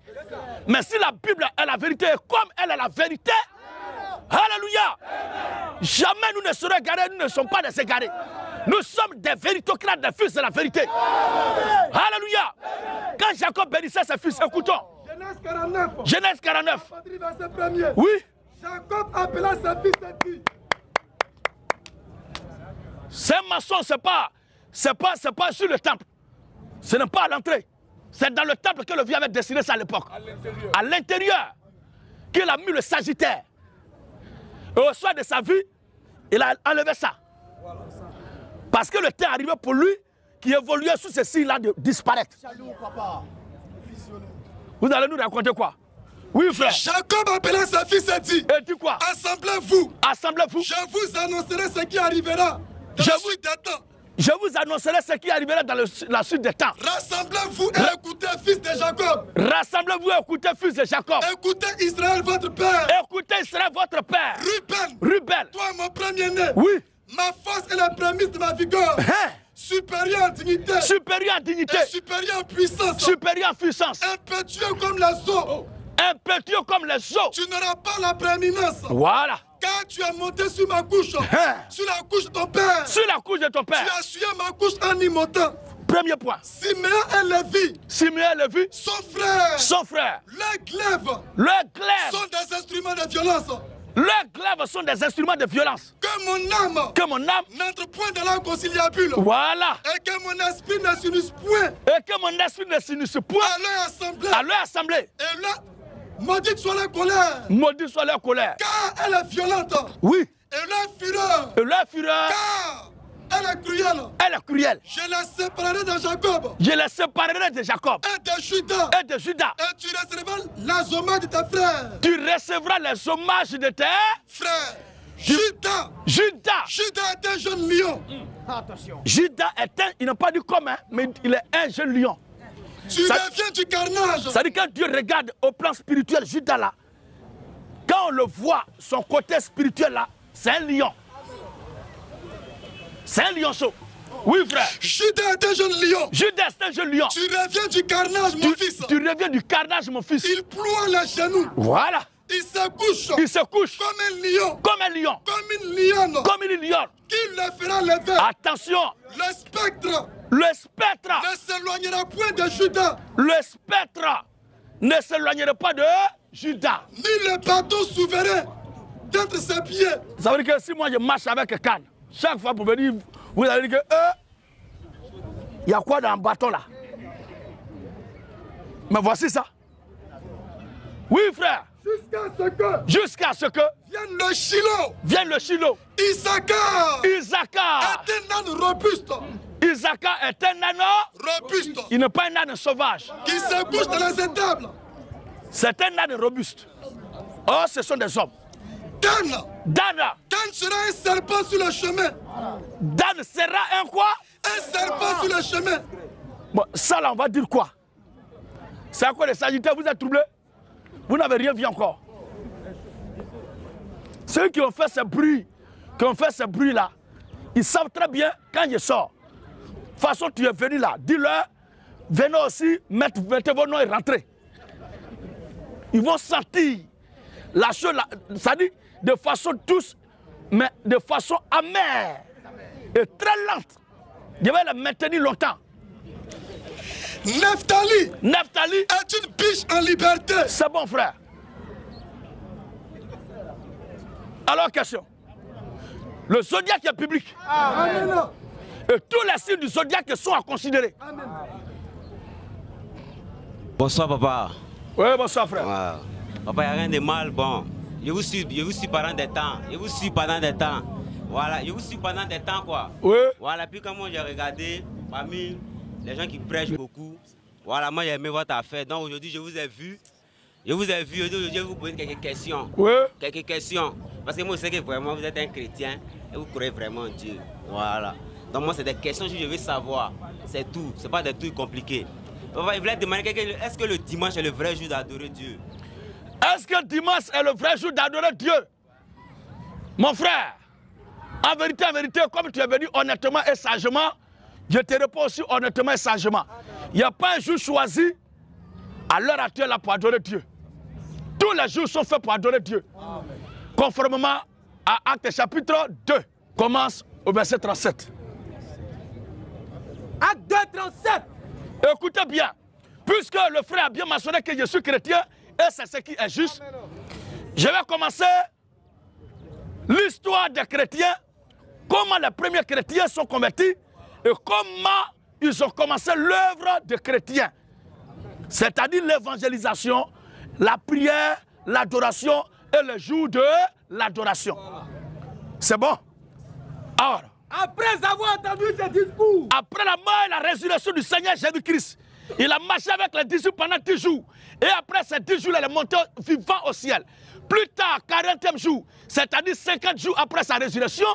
Mais si la Bible est la vérité, comme elle est la vérité, alléluia, jamais nous ne serons égarés, nous ne sommes pas des égarés. Nous sommes des véritocrates, des fils de la vérité. Alléluia. Quand Jacob bénissait ses fils, écoutons. Genèse 49. Genèse 49. Verset 1er. Oui. Jacob appela sa fils et dit. Ces maçons, c'est pas sur le temple. Ce n'est pas à l'entrée. C'est dans le temple que le vieux avait dessiné ça à l'époque. À l'intérieur. Qu'il a mis le Sagittaire. Et au soir de sa vie, il a enlevé ça. Parce que le temps arrivait pour lui qui évoluait sous ces signes-là de disparaître. Salut, papa. Vous allez nous raconter quoi? Oui, frère. Jacob appela sa fils et dit. Et dis quoi? Assemblez-vous. Assemblez-vous. Je vous annoncerai ce qui arrivera dans la suite des temps. Je vous annoncerai ce qui arrivera dans la suite des temps. Rassemblez-vous et écoutez, fils de Jacob. Rassemblez-vous et écoutez, fils de Jacob. Écoutez Israël, votre père. Écoutez Israël, votre père. Ruben. Toi, mon premier-né. Oui. Ma force est la prémisse de ma vigueur. Supérieur en dignité. Supérieur en dignité. Et supérieur en puissance. Supérieur en puissance. Impétueux comme les eaux. Impétueux comme les eaux. Tu n'auras pas la prééminence. Voilà. Car tu as monté sur ma couche. Sur la couche de ton père. Sur la couche de ton père. Tu as suivi ma couche en y montant. Premier point. Siméon et Lévi. Siméon et Lévi. Son frère. Son frère. Les glaives. Les glaives. Sont des instruments de violence. Les glaives sont des instruments de violence. Que mon âme n'entre point dans la conciliabule. Voilà. Et que mon esprit ne s'unisse point. Et que mon esprit ne s'unisse point. À leur assemblée. Et là, maudite soit leur colère. Maudite soit leur colère. Car elle est violente. Oui. Et leur fureur. Et leur fureur. Car elle est cruelle. Elle est cruelle. Je la séparerai de Jacob. Je la séparerai de Jacob. Et de Judas. Et de Judas. Et tu recevras les hommages de tes frères. Tu recevras les hommages de tes frères. Judas. Judas est un jeune lion. Attention. Judas est un, il n'a pas dit comme, hein, mais il est un jeune lion. Tu reviens du carnage. Ça dit quand Dieu regarde au plan spirituel Judas là, quand on le voit, son côté spirituel là, c'est un lion. C'est un lionceau. Oui, frère. Judas est un jeune lion. Judas est un jeune lion. Tu reviens du carnage, mon fils. Tu reviens du carnage, mon fils. Il ploie les genoux. Voilà. Il se couche. Il se couche. Comme un lion. Comme un lion. Comme une lionne. Comme une lionne. Qui le fera lever. Attention. Le spectre. Le spectre. Ne s'éloignera point de Judas. Le spectre ne s'éloignera pas de Judas. Ni le bâton souverain d'entre ses pieds. Ça veut dire que si moi je marche avec Cannes, chaque fois pour venir, vous allez dire que il y a quoi dans le bâton là? Mais voici ça. Oui, frère. Jusqu'à ce que vienne le Shiloh. Vienne le Shiloh. Issachar est un âne robuste. Issachar est un âne robuste. Il n'est pas un âne sauvage. Qui se couche dans les étables. C'est un âne robuste. Oh, ce sont des hommes. Dan sera un serpent sur le chemin. Dan sera un quoi? Un serpent sur le chemin. Bon, ça là, on va dire quoi? C'est à quoi les Sagittaires? Vous êtes troublés? Vous n'avez rien vu encore. Ceux qui ont fait ce bruit, là, ils savent très bien quand je sors. De toute façon, tu es venu là, dis-leur, venez aussi, mettez vos noms et rentrez. Ils vont sentir la chose, ça dit de façon douce, mais de façon amère et très lente. Je vais la maintenir longtemps. Nephtali est une biche en liberté. C'est bon, frère. Alors, question. Le zodiaque est public. Amen. Et tous les signes du zodiaque sont à considérer. Amen. Bonsoir papa. Oui, bonsoir frère. Papa, il n'y a rien de mal, bon. Je vous suis pendant des temps. Je vous suis pendant des temps. Voilà, je vous suis pendant des temps quoi. Oui. Voilà, puis quand moi j'ai regardé parmi les gens qui prêchent beaucoup, voilà, moi j'ai aimé votre affaire. Donc aujourd'hui je vous ai vu. Aujourd'hui je vais vous poser quelques questions. Oui. Quelques questions. Parce que moi je sais que vraiment vous êtes un chrétien et vous croyez vraiment en Dieu. Voilà. Donc moi c'est des questions que je veux savoir. C'est tout. C'est pas des trucs compliqués. Papa, il voulait demander est-ce que le dimanche est le vrai jour d'adorer Dieu? Est-ce que dimanche est le vrai jour d'adorer Dieu? Mon frère, en vérité, comme tu es venu honnêtement et sagement, je te réponds aussi honnêtement et sagement. Il n'y a pas un jour choisi à l'heure actuelle là, pour adorer Dieu. Tous les jours sont faits pour adorer Dieu. Amen. Conformément à Actes chapitre 2, commence au verset 37. Acte 2, 37. Écoutez bien, puisque le frère a bien mentionné que je suis chrétien, et c'est ce qui est juste, je vais commencer l'histoire des chrétiens, comment les premiers chrétiens sont convertis et comment ils ont commencé l'œuvre des chrétiens. C'est-à-dire l'évangélisation, la prière, l'adoration et le jour de l'adoration. C'est bon? Alors, après avoir entendu ce discours, après la mort et la résurrection du Seigneur Jésus-Christ, il a marché avec les disciples pendant 10 jours. Et après ces 10 jours, il est monté vivant au ciel. Plus tard, 40e jour, c'est-à-dire 50 jours après sa résurrection,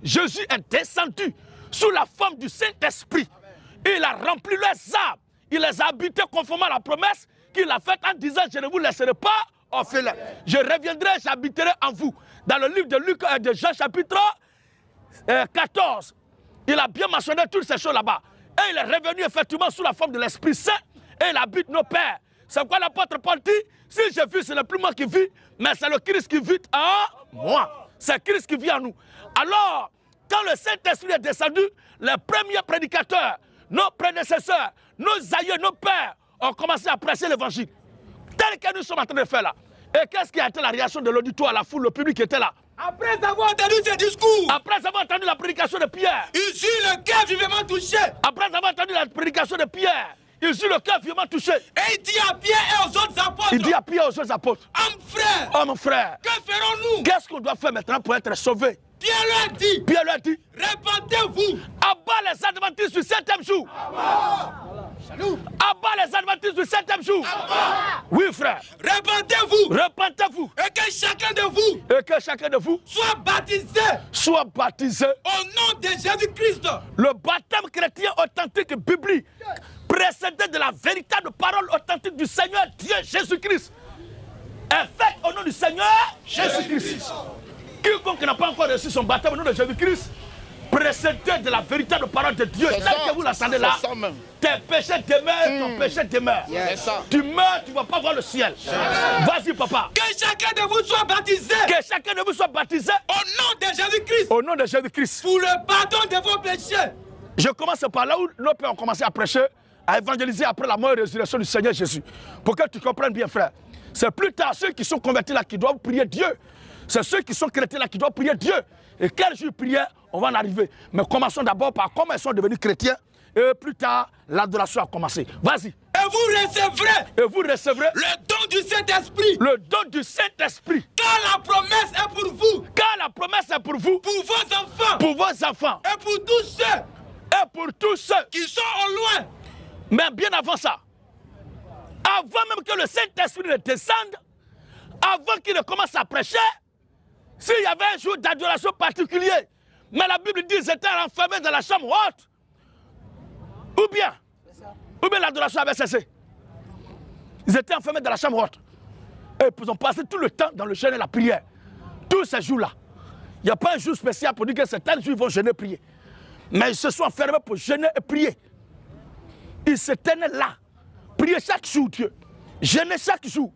Jésus est descendu sous la forme du Saint-Esprit. Il a rempli leurs âmes. Il les a habités conformément à la promesse qu'il a faite en disant « Je ne vous laisserai pas orphelins. Je reviendrai, j'habiterai en vous. » Dans le livre de Luc et de Jean chapitre 14, il a bien mentionné toutes ces choses là-bas. Et il est revenu effectivement sous la forme de l'Esprit Saint et il habite nos pères. C'est quoi l'apôtre Paul dit? Si je vis, ce n'est plus moi qui vis, mais c'est le Christ qui vit en moi. C'est Christ qui vit en nous. Alors, quand le Saint-Esprit est descendu, les premiers prédicateurs, nos prédécesseurs, nos aïeux, nos pères ont commencé à prêcher l'évangile. Tel que nous sommes en train de faire là. Et qu'est-ce qui a été la réaction de l'auditoire, la foule, le public qui était là? Après avoir entendu ce discours, après avoir entendu la prédication de Pierre, ils eurent le cœur vivement touché. Après avoir entendu la prédication de Pierre, ils eurent le cœur vivement touché. Et il dit à Pierre et aux autres apôtres, il dit à Pierre et aux autres apôtres, mon frère, que ferons-nous? Qu'est-ce qu'on doit faire maintenant pour être sauvé? Pierre lui a dit, répentez-vous. Abat les adventistes du 7e jour. Abat les adventistes du 7e jour. Oui, frère. Répentez-vous. Répentez-vous. Et que chacun de vous soit baptisé. Soit baptisé. Au nom de Jésus-Christ. Le baptême chrétien authentique biblique, précédé de la véritable parole authentique du Seigneur Dieu Jésus-Christ, est fait au nom du Seigneur Jésus-Christ. Quiconque n'a pas encore reçu son baptême au nom de Jésus-Christ, précédé de la véritable parole de Dieu, tel que vous l'entendez là, tes péchés demeurent, ton péché demeure. Tu meurs, tu ne vas pas voir le ciel. Vas-y, papa. Que chacun de vous soit baptisé. Que chacun de vous soit baptisé. Au nom de Jésus-Christ. Au nom de Jésus-Christ. Pour le pardon de vos péchés. Je commence par là où nos pères ont commencé à prêcher, à évangéliser après la mort et la résurrection du Seigneur Jésus. Pour que tu comprennes bien, frère. C'est plus tard ceux qui sont convertis là qui doivent prier Dieu. C'est ceux qui sont chrétiens là qui doivent prier Dieu. Et quel jour prier, on va en arriver. Mais commençons d'abord par comment ils sont devenus chrétiens. Et plus tard, l'adoration a commencé. Vas-y. Et vous recevrez le don du Saint-Esprit. Le don du Saint-Esprit. Car la promesse est pour vous. Car la promesse est pour vous. Pour vos enfants. Pour vos enfants. Et pour tous ceux. Et pour tous ceux qui sont au loin. Mais bien avant ça, avant même que le Saint-Esprit ne descende, avant qu'il ne commence à prêcher, s'il y avait un jour d'adoration particulier, mais la Bible dit qu'ils étaient enfermés dans la chambre haute, ou bien l'adoration avait cessé. Ils étaient enfermés dans la chambre haute. Et ils ont passé tout le temps dans le jeûne et la prière. Tous ces jours-là. Il n'y a pas un jour spécial pour dire que certains jours ils vont jeûner et prier. Mais ils se sont enfermés pour jeûner et prier. Ils se tenaient là. Prier chaque jour, Dieu. Jeûner chaque jour.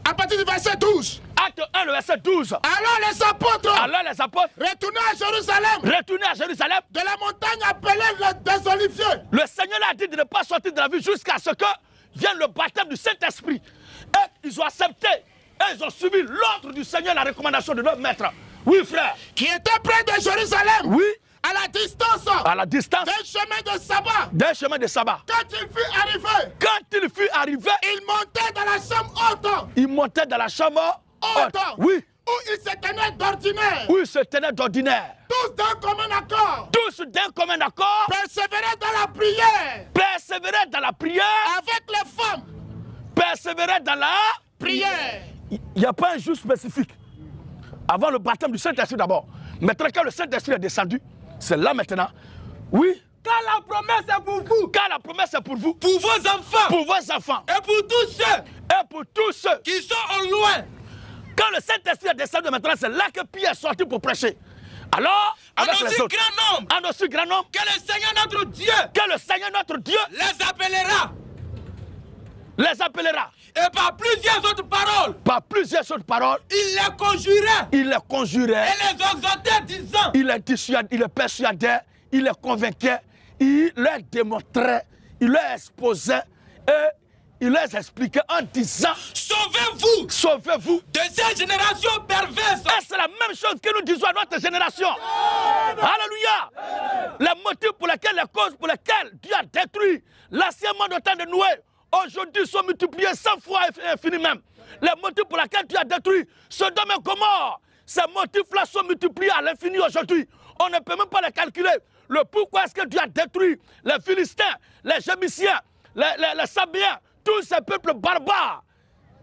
À partir du verset 12. Acte 1, le verset 12. Alors les apôtres. Retournez à Jérusalem. De la montagne appelée des Oliviers. Le Seigneur a dit de ne pas sortir de la ville jusqu'à ce que vienne le baptême du Saint-Esprit. Et ils ont accepté. Et ils ont suivi l'ordre du Seigneur, la recommandation de notre maître. Oui, frère. Qui était près de Jérusalem. Oui. à la distance d'un chemin de sabbat. Quand il fut arrivé, il montait dans la chambre haute. Oui. Où il se tenait d'ordinaire. Tous d'un commun accord. Persévéraient dans la prière. Avec les femmes. Persévéraient dans la prière. Il n'y a pas un jour spécifique. Avant le baptême du Saint-Esprit d'abord. Maintenant, quand le Saint-Esprit est descendu, c'est là maintenant. Oui. Quand la promesse est pour vous. Pour vos enfants. Et pour tous ceux. Qui sont au loin. Quand le Saint-Esprit est descendu maintenant, c'est là que Pierre est sorti pour prêcher. Alors, avec les autres, grand nombre. Que le Seigneur notre Dieu. Les appellera. Et par plusieurs autres paroles. Il les conjurait. Et les exhortait disant. Il les persuadait. Il les convainquait. Il leur démontrait. Il leur exposait. Et il leur expliquait en disant. Sauvez-vous. De cette génération perverse. Et c'est la même chose que nous disons à notre génération. Alléluia. Les motifs pour lesquels, les causes pour lesquelles Dieu a détruit l'ancien monde au temps de Noé, aujourd'hui sont multipliés 100 fois infini même. Les motifs pour lesquels Dieu a détruit Sodome et Gomorrhe, ces motifs-là sont multipliés à l'infini aujourd'hui. On ne peut même pas les calculer. Le pourquoi est-ce que Dieu a détruit les Philistins, les Jébusiens, les Sabiens, tous ces peuples barbares.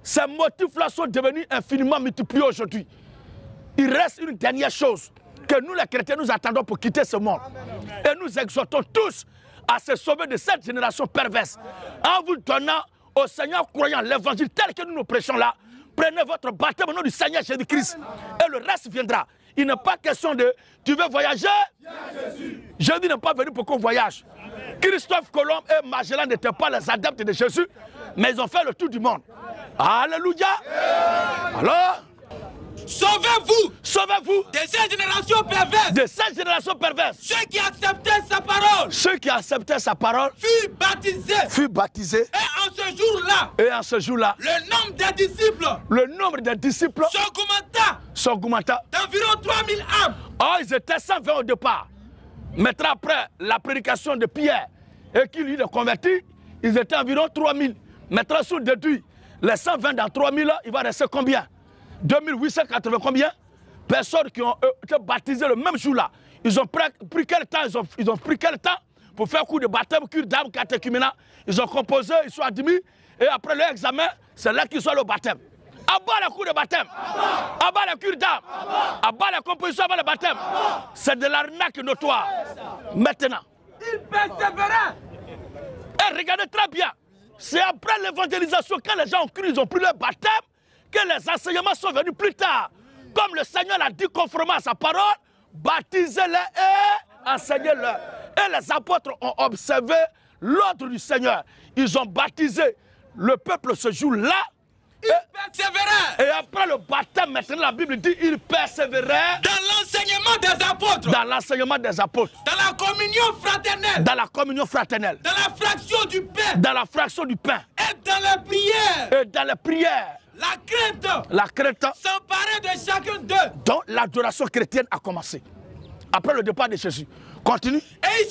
Ces motifs-là sont devenus infiniment multipliés aujourd'hui. Il reste une dernière chose que nous les chrétiens nous attendons pour quitter ce monde. Et nous exhortons tous à se sauver de cette génération perverse. En vous donnant au Seigneur croyant l'évangile tel que nous nous prêchons là, prenez votre baptême au nom du Seigneur Jésus-Christ et le reste viendra. Il n'est pas question de tu veux voyager. Jésus n'est pas venu pour qu'on voyage. Christophe Colomb et Magellan n'étaient pas les adeptes de Jésus, mais ils ont fait le tour du monde. Alléluia. Alors, sauvez-vous de cette génération perverse. Ceux qui acceptaient sa parole. Furent baptisés. Et en ce jour-là. Le nombre des disciples. S'augmenta. D'environ 3000 âmes. Oh, ils étaient 120 au départ. Maintenant, après la prédication de Pierre et qu'il lui a converti, ils étaient environ 3000. Maintenant, si on déduit les 120 dans 3000, il va rester combien? 2880 combien? Personnes qui ont été baptisées le même jour-là. Ils ont pris quel temps? Ils ont pris quel temps pour faire cours de baptême, cure d'âme, catéchumena? Ils ont composé, ils sont admis. Et après leur examen, c'est là qu'ils sont le baptême. À bas les cours de baptême. À bas les cures d'âme. À bas les compositions avant le baptême. C'est de l'arnaque notoire. Maintenant. Ils persévéraient. Et regardez très bien. C'est après l'évangélisation, quand les gens ont cru, ils ont pris leur baptême, que les enseignements sont venus plus tard. Comme le Seigneur l'a dit conformément à sa parole, baptisez-les et enseignez-leur. Et les apôtres ont observé l'ordre du Seigneur. Ils ont baptisé le peuple ce jour-là. Ils persévéraient. Et après le baptême, maintenant la Bible dit ils persévéraient. Dans l'enseignement des apôtres. Dans l'enseignement des apôtres. Dans la communion fraternelle. Dans la communion fraternelle. Dans la fraction du pain. Dans la fraction du pain. Et dans les prières. Et dans les prières. La crainte s'emparait de chacun d'eux. Donc l'adoration chrétienne a commencé. Après le départ de Jésus. Continue. Et il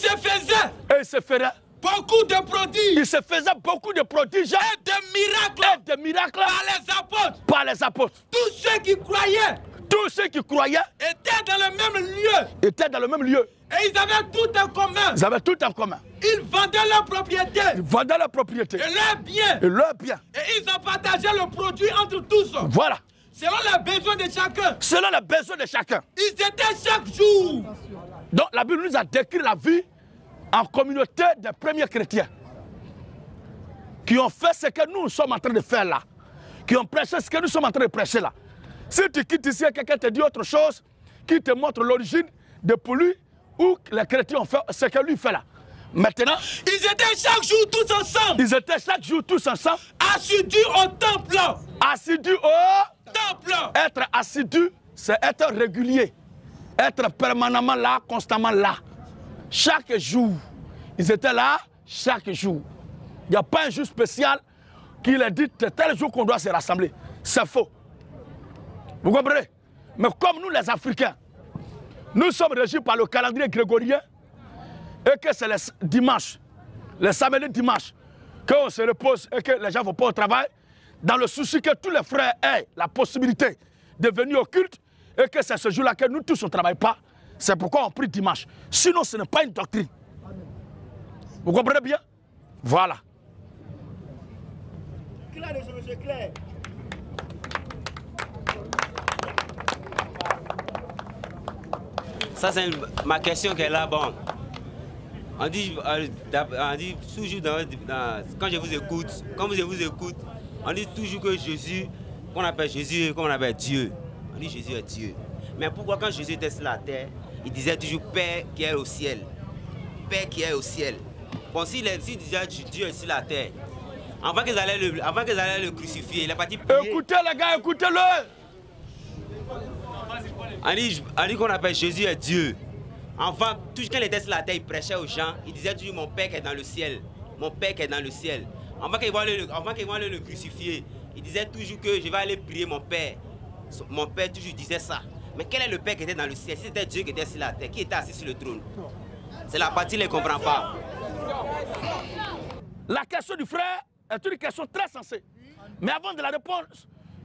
se faisait. Beaucoup de prodiges. Il se faisait beaucoup de prodiges. Et de miracles. Par les apôtres. Tous ceux qui croyaient. Étaient dans le même lieu. Et ils avaient tout en commun. Ils vendaient leurs propriétés. Et leurs biens. Et ils ont partagé le produit entre tous. Voilà. Selon les besoins de chacun. Ils étaient chaque jour. Donc la Bible nous a décrit la vie en communauté des premiers chrétiens. Qui ont fait ce que nous sommes en train de faire là. Qui ont prêché ce que nous sommes en train de prêcher là. Si tu quittes ici et quelqu'un te dit autre chose, qui te montre l'origine de pour lui, ou les chrétiens ont fait ce que lui fait là. Maintenant, ils étaient chaque jour tous ensemble. Assidus au temple. Être assidu, c'est être régulier. Être permanemment là, constamment là. Chaque jour. Ils étaient là, chaque jour. Il n'y a pas un jour spécial qui leur dit c'est tel jour qu'on doit se rassembler. C'est faux. Vous comprenez? Mais comme nous les Africains, nous sommes régis par le calendrier grégorien et que c'est les dimanches, les samedis dimanches, qu'on se repose et que les gens ne vont pas au travail, dans le souci que tous les frères aient la possibilité de venir au culte et que c'est ce jour-là que nous tous ne travaillons pas. C'est pourquoi on prie dimanche. Sinon, ce n'est pas une doctrine. Vous comprenez bien? Voilà. Clair, monsieur, clair. Ça, c'est ma question qui est là. Bon, on dit toujours quand je vous écoute, on dit toujours que Jésus, qu'on appelle Jésus, qu'on appelle Dieu. On dit Jésus est Dieu. Mais pourquoi quand Jésus était sur la terre, il disait toujours Père qui est au ciel. Père qui est au ciel. Bon, s'il disait Dieu est sur la terre, avant qu'ils allaient le crucifier, il est parti prier. Écoutez les gars, écoutez-le. On dit qu'on appelle Jésus est Dieu. Enfin, toujours quand il était sur la terre, il prêchait aux gens. Il disait toujours mon Père qui est dans le ciel. Mon Père qui est dans le ciel. Avant qu'ils vont aller le crucifier, il disait toujours que je vais aller prier mon Père. Mon Père toujours disait ça. Mais quel est le Père qui était dans le ciel? Si c'était Dieu qui était sur la terre, qui était assis sur le trône? C'est la partie qu'il ne comprend pas. La question du frère est une question très sensée. Mais avant de la répondre,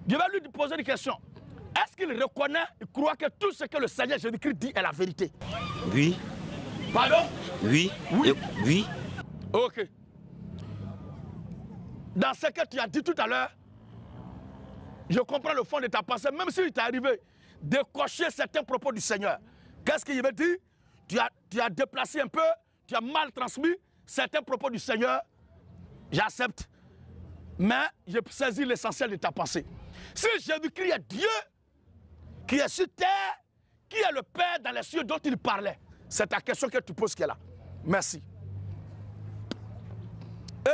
je vais lui poser une question. Est-ce qu'il reconnaît, il croit que tout ce que le Seigneur Jésus-Christ dit est la vérité? Oui. Pardon? Oui. Oui. Oui. Ok. Dans ce que tu as dit tout à l'heure, je comprends le fond de ta pensée, même s'il t'est arrivé de cocher certains propos du Seigneur. Qu'est-ce qu'il veut dire? Tu as déplacé un peu, tu as mal transmis certains propos du Seigneur. J'accepte. Mais je saisis l'essentiel de ta pensée. Si Jésus-Christ est Dieu, qui est sur terre, qui est le Père dans les cieux dont il parlait, c'est ta question que tu poses qui est là. Merci. Et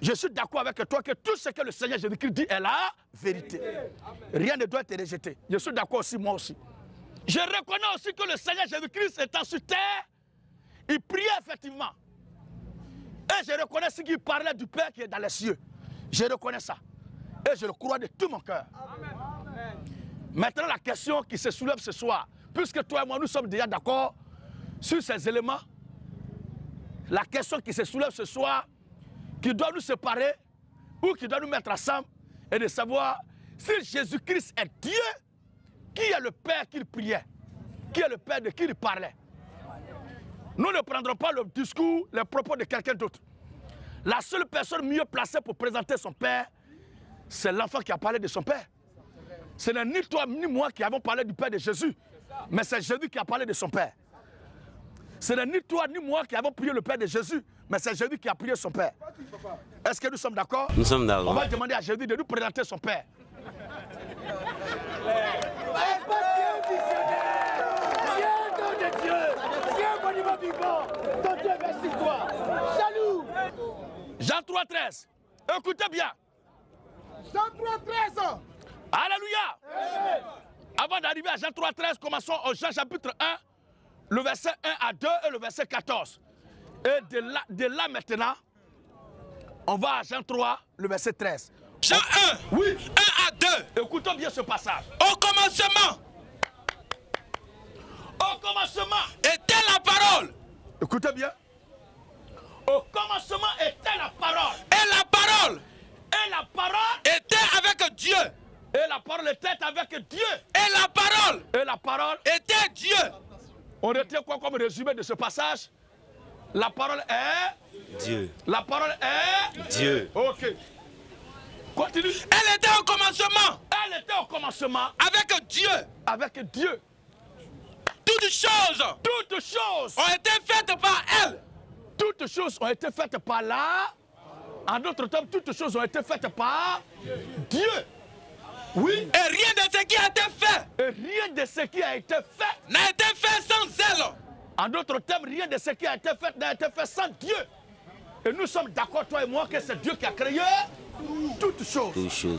je suis d'accord avec toi que tout ce que le Seigneur Jésus-Christ dit est la vérité. Rien ne doit être rejeté. Je suis d'accord aussi, moi aussi. Je reconnais aussi que le Seigneur Jésus-Christ étant sur terre, il priait effectivement. Et je reconnais ce qu'il parlait du Père qui est dans les cieux. Je reconnais ça. Et je le crois de tout mon cœur. Maintenant, la question qui se soulève ce soir, puisque toi et moi, nous sommes déjà d'accord sur ces éléments, la question qui se soulève ce soir, qui doit nous séparer ou qui doit nous mettre ensemble, est de savoir si Jésus-Christ est Dieu, qui est le Père qu'il priait, qui est le Père de qui il parlait. Nous ne prendrons pas le discours, les propos de quelqu'un d'autre. La seule personne mieux placée pour présenter son Père, c'est l'enfant qui a parlé de son Père. Ce n'est ni toi ni moi qui avons parlé du Père de Jésus, mais c'est Jésus qui a parlé de son Père. Ce n'est ni toi ni moi qui avons prié le Père de Jésus, mais c'est Jésus qui a prié son Père. Est-ce que nous sommes d'accord? Nous sommes d'accord. On va demander à Jésus de nous présenter son Père. Jean 3,13. Écoutez bien. Jean 3,13. Alléluia. Amen. Avant d'arriver à Jean 3,13, commençons au Jean chapitre 1, le verset 1 à 2 et le verset 14. Et de là maintenant, on va à Jean 3, le verset 13. Jean 1, oui. 1 à 2. Écoutons bien ce passage. Au commencement. Au commencement. Était la parole. Écoutez bien. Au commencement était la parole. Et la parole. Et la parole. Était avec Dieu. Et la parole était avec Dieu. Et la parole. Et la parole. Était Dieu. On retient quoi comme résumé de ce passage? La parole est Dieu. La parole est Dieu. Ok. Continue. Elle était au commencement. Elle était au commencement avec Dieu. Avec Dieu. Toutes choses ont été faites par elle. Toutes choses ont été faites par là. En d'autres termes, toutes choses ont été faites par Dieu. Oui. Et rien de ce qui a été fait. Et rien de ce qui a été fait n'a été fait sans elle. En d'autres termes, rien de ce qui a été fait n'a été fait sans Dieu. Et nous sommes d'accord, toi et moi, que c'est Dieu qui a créé toutes choses.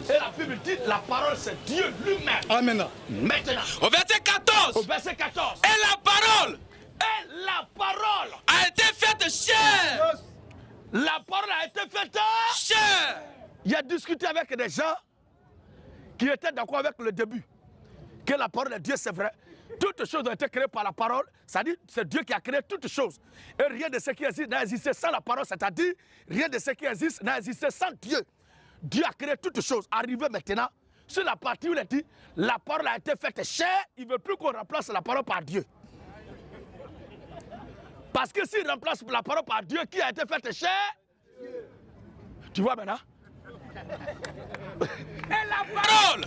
Et la Bible dit, la parole c'est Dieu lui-même. Amen. Maintenant. Au verset 14. Au verset 14. Et la parole. Et la parole a été faite chair. La parole a été faite chair. Il a discuté avec des gens qui étaient d'accord avec le début. Que la parole de Dieu c'est vrai. Toutes choses ont été créées par la parole, c'est-à-dire c'est Dieu qui a créé toutes choses. Et rien de ce qui existe n'a existé sans la parole, c'est-à-dire rien de ce qui existe n'a existé sans Dieu. Dieu a créé toutes choses. Arrivé maintenant, sur la partie où il a dit, la parole a été faite chair, il ne veut plus qu'on remplace la parole par Dieu. Parce que s'il remplace la parole par Dieu, qui a été faite chair, tu vois maintenant? Et la parole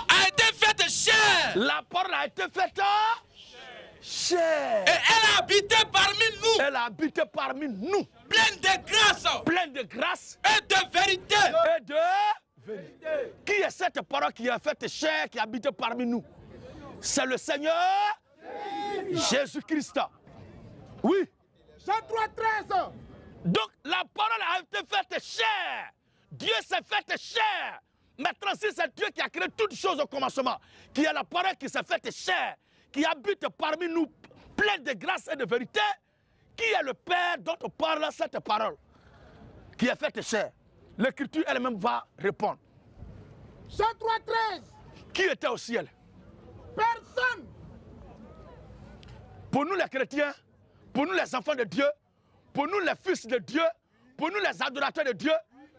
a été faite chair. La parole a été faite chair. Et elle a habité parmi nous. Elle a habité parmi nous. Pleine de grâce. Pleine de grâce. Et de vérité. Et de vérité. Qui est cette parole qui a fait chair, qui habite parmi nous? C'est le Seigneur Jésus-Christ. Oui. Jean 3,13. Donc la parole a été faite chair. Dieu s'est fait chair. Maintenant, si c'est Dieu qui a créé toutes choses au commencement, qui est la parole qui s'est faite chair, qui habite parmi nous, pleine de grâce et de vérité, qui est le Père dont on parle cette parole, qui est faite chair? L'Écriture elle-même va répondre. Jean 3,13. Qui était au ciel? Personne. Pour nous les chrétiens, pour nous les enfants de Dieu, pour nous les fils de Dieu, pour nous les adorateurs de Dieu,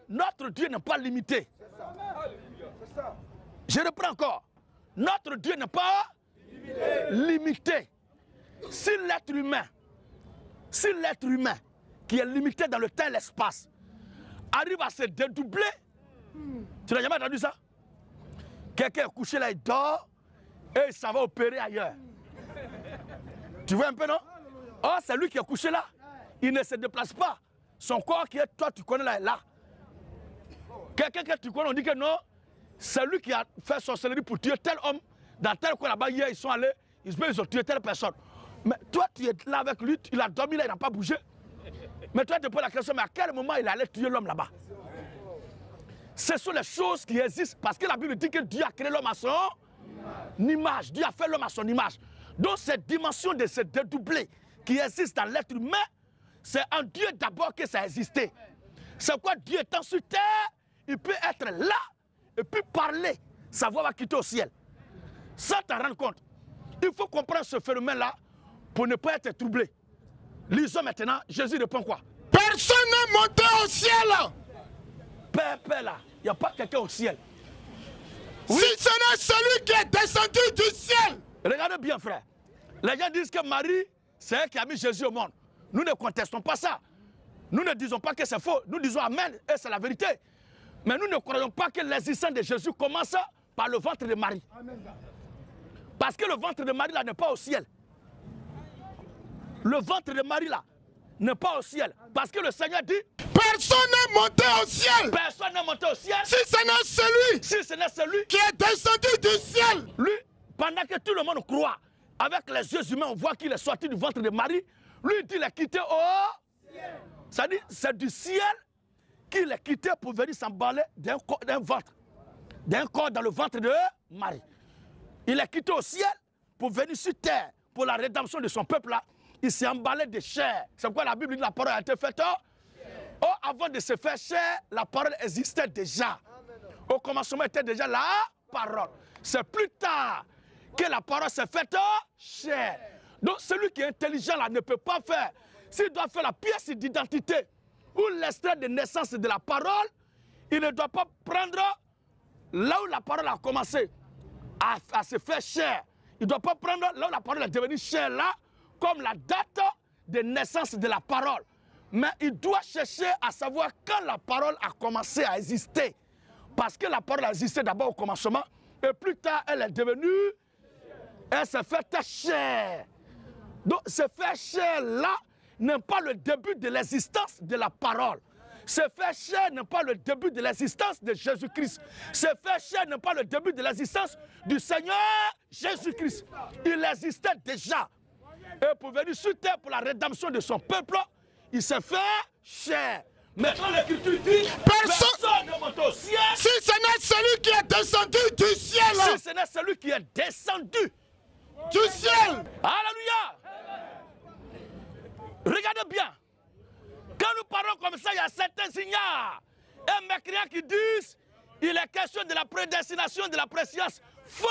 notre Dieu n'est pas limité. Je reprends encore. Notre Dieu n'est pas limité. Si l'être humain qui est limité dans le temps et l'espace arrive à se dédoubler, tu n'as jamais entendu ça? Quelqu'un est couché là, il dort et il s'en va opérer ailleurs. Tu vois un peu, non? Oh, c'est lui qui est couché là. Il ne se déplace pas. Son corps qui est, toi, tu connais là, est là. Quelqu'un que tu connais, on dit que non, c'est lui qui a fait sorcellerie pour tuer tel homme. Dans tel coin là-bas, hier, ils sont allés, ils ont tué telle personne. Mais toi, tu es là avec lui, il a dormi là, il n'a pas bougé. Mais toi, tu te poses la question, mais à quel moment il allait tuer l'homme là-bas? Ce sont les choses qui existent parce que la Bible dit que Dieu a créé l'homme à son image. Dieu a fait l'homme à son image. Donc, cette dimension de se dédoubler qui existe dans l'être humain, c'est en Dieu d'abord que ça a existé. C'est quoi Dieu étant sur terre, il peut être là et puis parler. Sa voix va quitter au ciel. Sans t'en rendre compte. Il faut comprendre ce phénomène-là pour ne pas être troublé. Lisons maintenant, Jésus répond quoi? Personne n'est monté au ciel. Père là, il n'y a pas quelqu'un au ciel. Oui. Si ce n'est celui qui est descendu du ciel. Regardez bien, frère. Les gens disent que Marie, c'est elle qui a mis Jésus au monde. Nous ne contestons pas ça. Nous ne disons pas que c'est faux. Nous disons Amen et c'est la vérité. Mais nous ne croyons pas que l'existence de Jésus commence par le ventre de Marie. Amen. Parce que le ventre de Marie là n'est pas au ciel. Le ventre de Marie là n'est pas au ciel. Parce que le Seigneur dit, personne n'est monté au ciel. Personne n'est monté au ciel. Si ce n'est celui qui est descendu du ciel. Lui, pendant que tout le monde croit, avec les yeux humains, on voit qu'il est sorti du ventre de Marie. Lui, il dit qu'il est quitté au ciel. C'est-à-dire, c'est du ciel qu'il est quitté pour venir s'emballer d'un corps dans le ventre de Marie. Il est quitté au ciel pour venir sur terre, pour la rédemption de son peuple là. Il s'est emballé de chair. C'est quoi la Bible dit, la parole a été faite? Oh, avant de se faire chair, la parole existait déjà. Au commencement était déjà la parole. C'est plus tard que la parole s'est faite chair. Donc celui qui est intelligent là ne peut pas faire. S'il doit faire la pièce d'identité ou l'extrait de naissance de la parole, il ne doit pas prendre là où la parole a commencé à se faire chair. Il ne doit pas prendre là où la parole est devenue chair là, comme la date de naissance de la parole. Mais il doit chercher à savoir quand la parole a commencé à exister. Parce que la parole a existé d'abord au commencement, et plus tard elle est devenue, elle s'est faite chair. Donc se faire chair là n'est pas le début de l'existence de la parole. Se faire chair n'est pas le début de l'existence de Jésus-Christ. Se faire chair n'est pas le début de l'existence du Seigneur Jésus-Christ. Il existait déjà. Et pour venir sur terre pour la rédemption de son peuple, il s'est fait chair. Maintenant l'Écriture dit, personne ne monte au ciel. Si ce n'est celui qui est descendu du ciel. Si ce n'est celui qui est descendu du ciel. Alléluia. Regardez bien. Quand nous parlons comme ça, il y a certains ignares et mécréants qui disent il est question de la prédestination, de la préscience. Faux.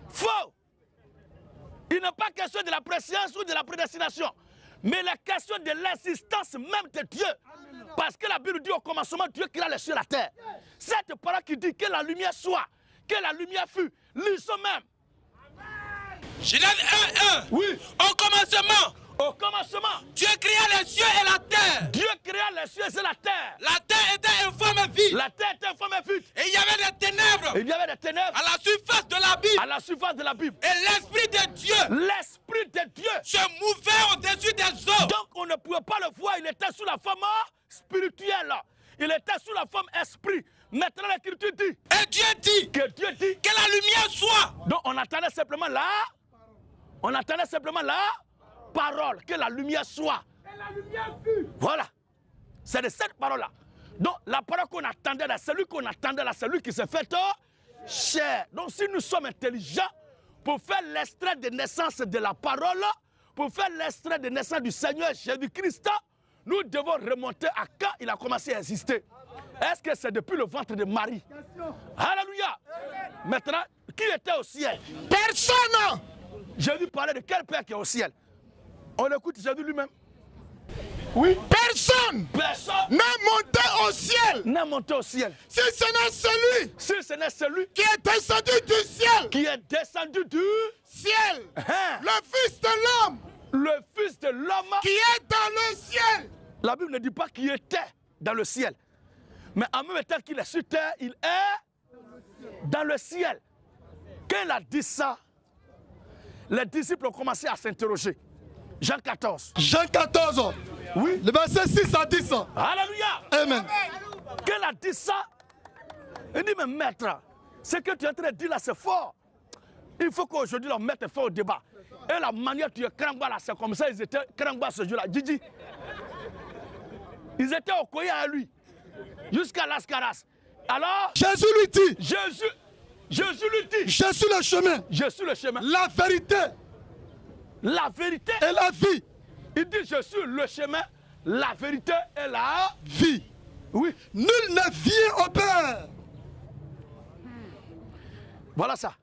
Faux. Il n'est pas question de la préscience ou de la prédestination, mais la question de l'existence même de Dieu. Parce que la Bible dit au commencement, Dieu créa les cieux et la terre. Cette parole qui dit que la lumière soit, que la lumière fut, lisons même. Genèse 1:1. Oui. Au commencement. Au commencement, Dieu créa les cieux et la terre. Dieu créa les cieux et la terre. La terre était informe vide. La terre était informe et vide. Et il y avait des ténèbres. Il y avait des ténèbres À la surface de la Bible. à la surface de la Bible. Et l'Esprit de Dieu L'Esprit de Dieu se mouvait au-dessus des eaux. Donc on ne pouvait pas le voir, il était sous la forme spirituelle. Il était sous la forme esprit. Maintenant l'Écriture dit. Et Dieu dit Que Dieu dit. que la lumière soit. Donc on attendait simplement là. On attendait simplement là. Parole, que la lumière soit. Et la lumière fut. Voilà. C'est de cette parole-là. Donc la parole qu'on attendait là, celui qu'on attendait là, celui qui s'est fait chair. Donc si nous sommes intelligents, pour faire l'extrait de naissance de la parole, pour faire l'extrait de naissance du Seigneur Jésus-Christ, nous devons remonter à quand il a commencé à exister. Est-ce que c'est depuis le ventre de Marie? Alléluia. Maintenant, qui était au ciel? Personne. Jésus parlait de quel Père qui est au ciel? On écoute Jésus lui-même. Oui. Personne. Personne n'est monté au ciel. n'est monté au ciel. Si ce n'est celui. Si ce n'est celui Qui est descendu du ciel. qui est descendu du Ciel. hein, Le Fils de l'homme. le Fils de l'homme. Qui est dans le ciel. La Bible ne dit pas qu'il était dans le ciel. Mais en même temps qu'il est sur terre, il est dans le ciel. Quand il a dit ça, les disciples ont commencé à s'interroger. Jean 14. Jean 14. Oui. Le verset 6 à 10. Alléluia. Amen. Quand il a dit ça, il dit, mais maître, ce que tu es en train de dire là, c'est fort. Il faut qu'aujourd'hui, on mette fort au débat. Et la manière tu es crangba là, c'est comme ça, ils étaient crangba ce jour-là. Didi. Ils étaient au coyer à lui, jusqu'à l'Ascaras. Alors, Jésus lui dit. Jésus lui dit, Je suis le chemin. je suis le chemin, La vérité. la vérité. Et la vie. Il dit, je suis le chemin, la vérité et la Vie. oui. Nul ne vient au Père. Voilà ça.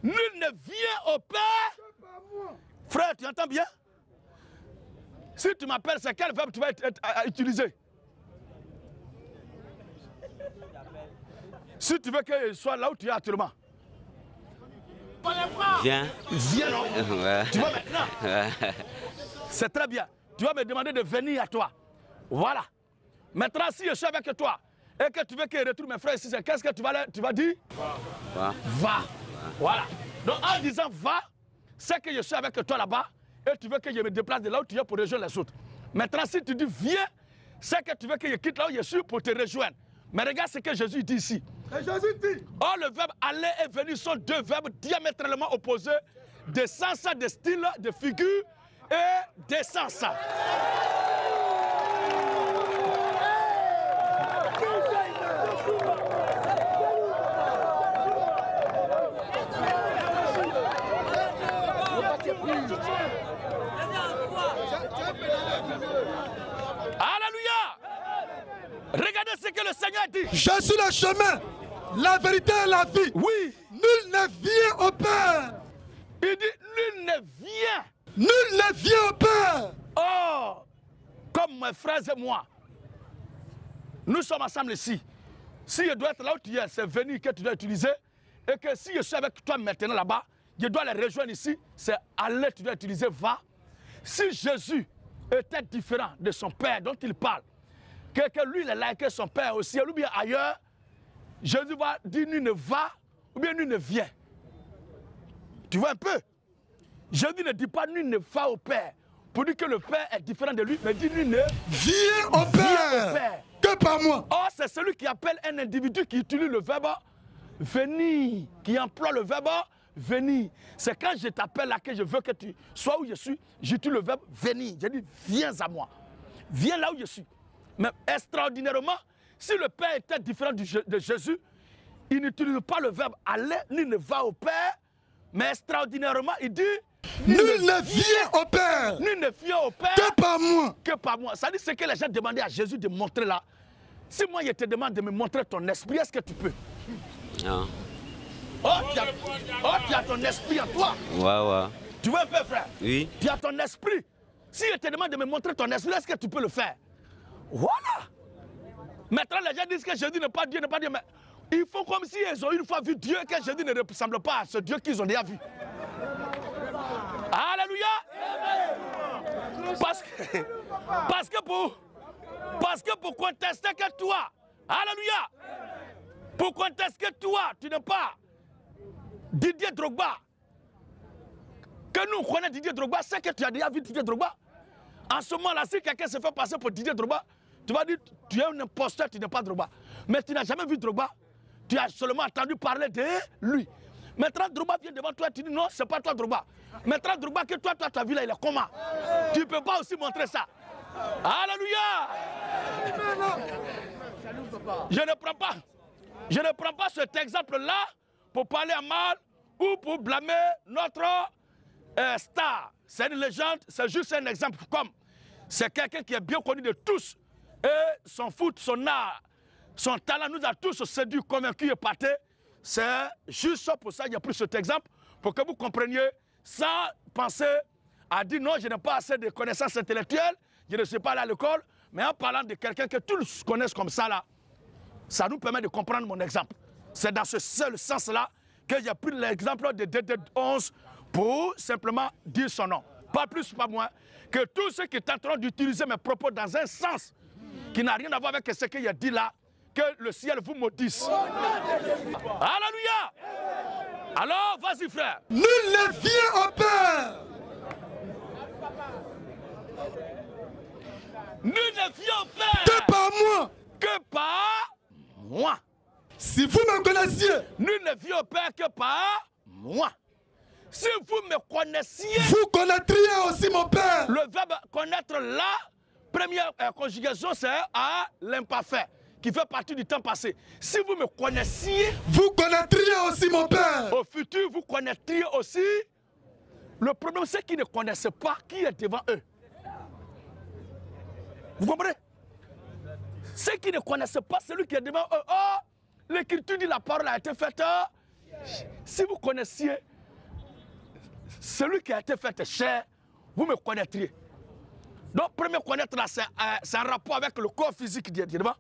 Nul ne vient au Père. Frère, tu entends bien? Si tu m'appelles, c'est quel verbe tu vas utiliser? Si tu veux que je sois là où tu es actuellement. Viens. Viens, non? Ouais. Tu vois maintenant? C'est très bien. Tu vas me demander de venir à toi. Voilà. Maintenant, si je suis avec toi et que tu veux que je retrouve mes frères ici, qu'est-ce que tu vas dire? Va. Va. Voilà. Donc en disant va, c'est que je suis avec toi là-bas et tu veux que je me déplace de là où tu es pour rejoindre les autres. Maintenant, si tu dis viens, c'est que tu veux que je quitte là où je suis pour te rejoindre. Mais regarde ce que Jésus dit ici. Et Jésus dit. Or, le verbe aller et venir sont deux verbes diamétralement opposés, de sens, de style, de figure et d'essence. Alléluia! Regardez ce que le Seigneur dit. Je suis le chemin, la vérité et la vie. Oui, Nul ne vient au Père. il dit nul ne vient. Nul ne vient au Père. Oh, comme mes frères et moi, nous sommes ensemble ici. Si je dois être là où tu es, c'est venir que tu dois utiliser. Et que si je suis avec toi maintenant là-bas, je dois les rejoindre ici, c'est aller, tu dois utiliser va. Si Jésus était différent de son Père dont il parle, que lui il est là et que son Père aussi, ou bien ailleurs, Jésus va dire nul ne va ou bien nul ne vient. Tu vois un peu? Jésus ne dit pas nul ne va au Père pour dire que le Père est différent de lui, mais dit nul ne Viens au Père. Père. Que par moi. Or, c'est celui qui appelle un individu qui utilise le verbe venir, qui emploie le verbe venir. C'est quand je t'appelle là que je veux que tu sois où je suis, j'utilise le verbe venir. Je dis viens à moi, viens là où je suis. Mais extraordinairement, si le Père était différent de Jésus, il n'utilise pas le verbe aller, ni ne va au Père, mais extraordinairement, il dit Nul ne vient au Père. Nul ne vient au Père Que par moi. que par moi. Ça dit ce que les gens demandaient à Jésus de montrer là. Si moi je te demande de me montrer ton esprit, est-ce que tu peux? Non. tu as ton esprit en toi. Ouais. Tu vois un peu, frère? Oui. Tu as ton esprit. Si je te demande de me montrer ton esprit, est-ce que tu peux le faire? Voilà. Maintenant, les gens disent que Jésus n'est pas Dieu, mais ils font comme si ils ont une fois vu Dieu, que Jésus ne ressemble pas à ce Dieu qu'ils ont déjà vu. Alléluia. Parce que pour contester que toi, alléluia, pour contester que toi, tu n'es pas Didier Drogba, que nous connaissons Didier Drogba, c'est que tu as déjà vu Didier Drogba. En ce moment-là, si quelqu'un se fait passer pour Didier Drogba, tu vas dire, tu es un imposteur, tu n'es pas Drogba. Mais tu n'as jamais vu Drogba, tu as seulement entendu parler de lui. Maintenant, Drogba vient devant toi, tu dis non, ce n'est pas toi Drogba. Maintenant, Drogba que toi, tu as vu là, il est comment? Tu ne peux pas aussi montrer ça. Alléluia! Je ne prends pas cet exemple-là pour parler à mal ou pour blâmer notre star. C'est une légende, c'est juste un exemple. Comme c'est quelqu'un qui est bien connu de tous. Et son foot, son art, son talent nous a tous séduits, convaincus et épatés. C'est juste pour ça que j'ai pris cet exemple, pour que vous compreniez, sans penser à dire non, je n'ai pas assez de connaissances intellectuelles, je ne suis pas allé à l'école, mais en parlant de quelqu'un que tous connaissent comme ça, là, ça nous permet de comprendre mon exemple. C'est dans ce seul sens-là que j'ai pris l'exemple de DD11 pour simplement dire son nom. Pas plus, pas moins, que tous ceux qui tenteront d'utiliser mes propos dans un sens qui n'a rien à voir avec ce qu'il a dit là, que le ciel vous maudisse. Alléluia! Alors, vas-y frère. Nul ne vient au Père. Nul ne vient au Père. Que par moi. Que par moi. Si vous me connaissiez. Nul ne vient au Père que par moi. Si vous me connaissiez. Vous connaîtriez aussi mon Père. Le verbe connaître là, première conjugaison, c'est à l'imparfait, qui fait partie du temps passé. Si vous me connaissiez, vous connaîtriez aussi mon Père. Au futur, vous connaîtriez aussi. Le problème, c'est qu'ils ne connaissent pas qui est devant eux. Vous comprenez? Ceux qui ne connaissent pas celui qui est devant eux. Oh, l'écriture dit la parole a été faite. Si vous connaissiez celui qui a été fait chair, vous me connaîtriez. Donc, premier connaître là, c'est un rapport avec le corps physique qui est devant.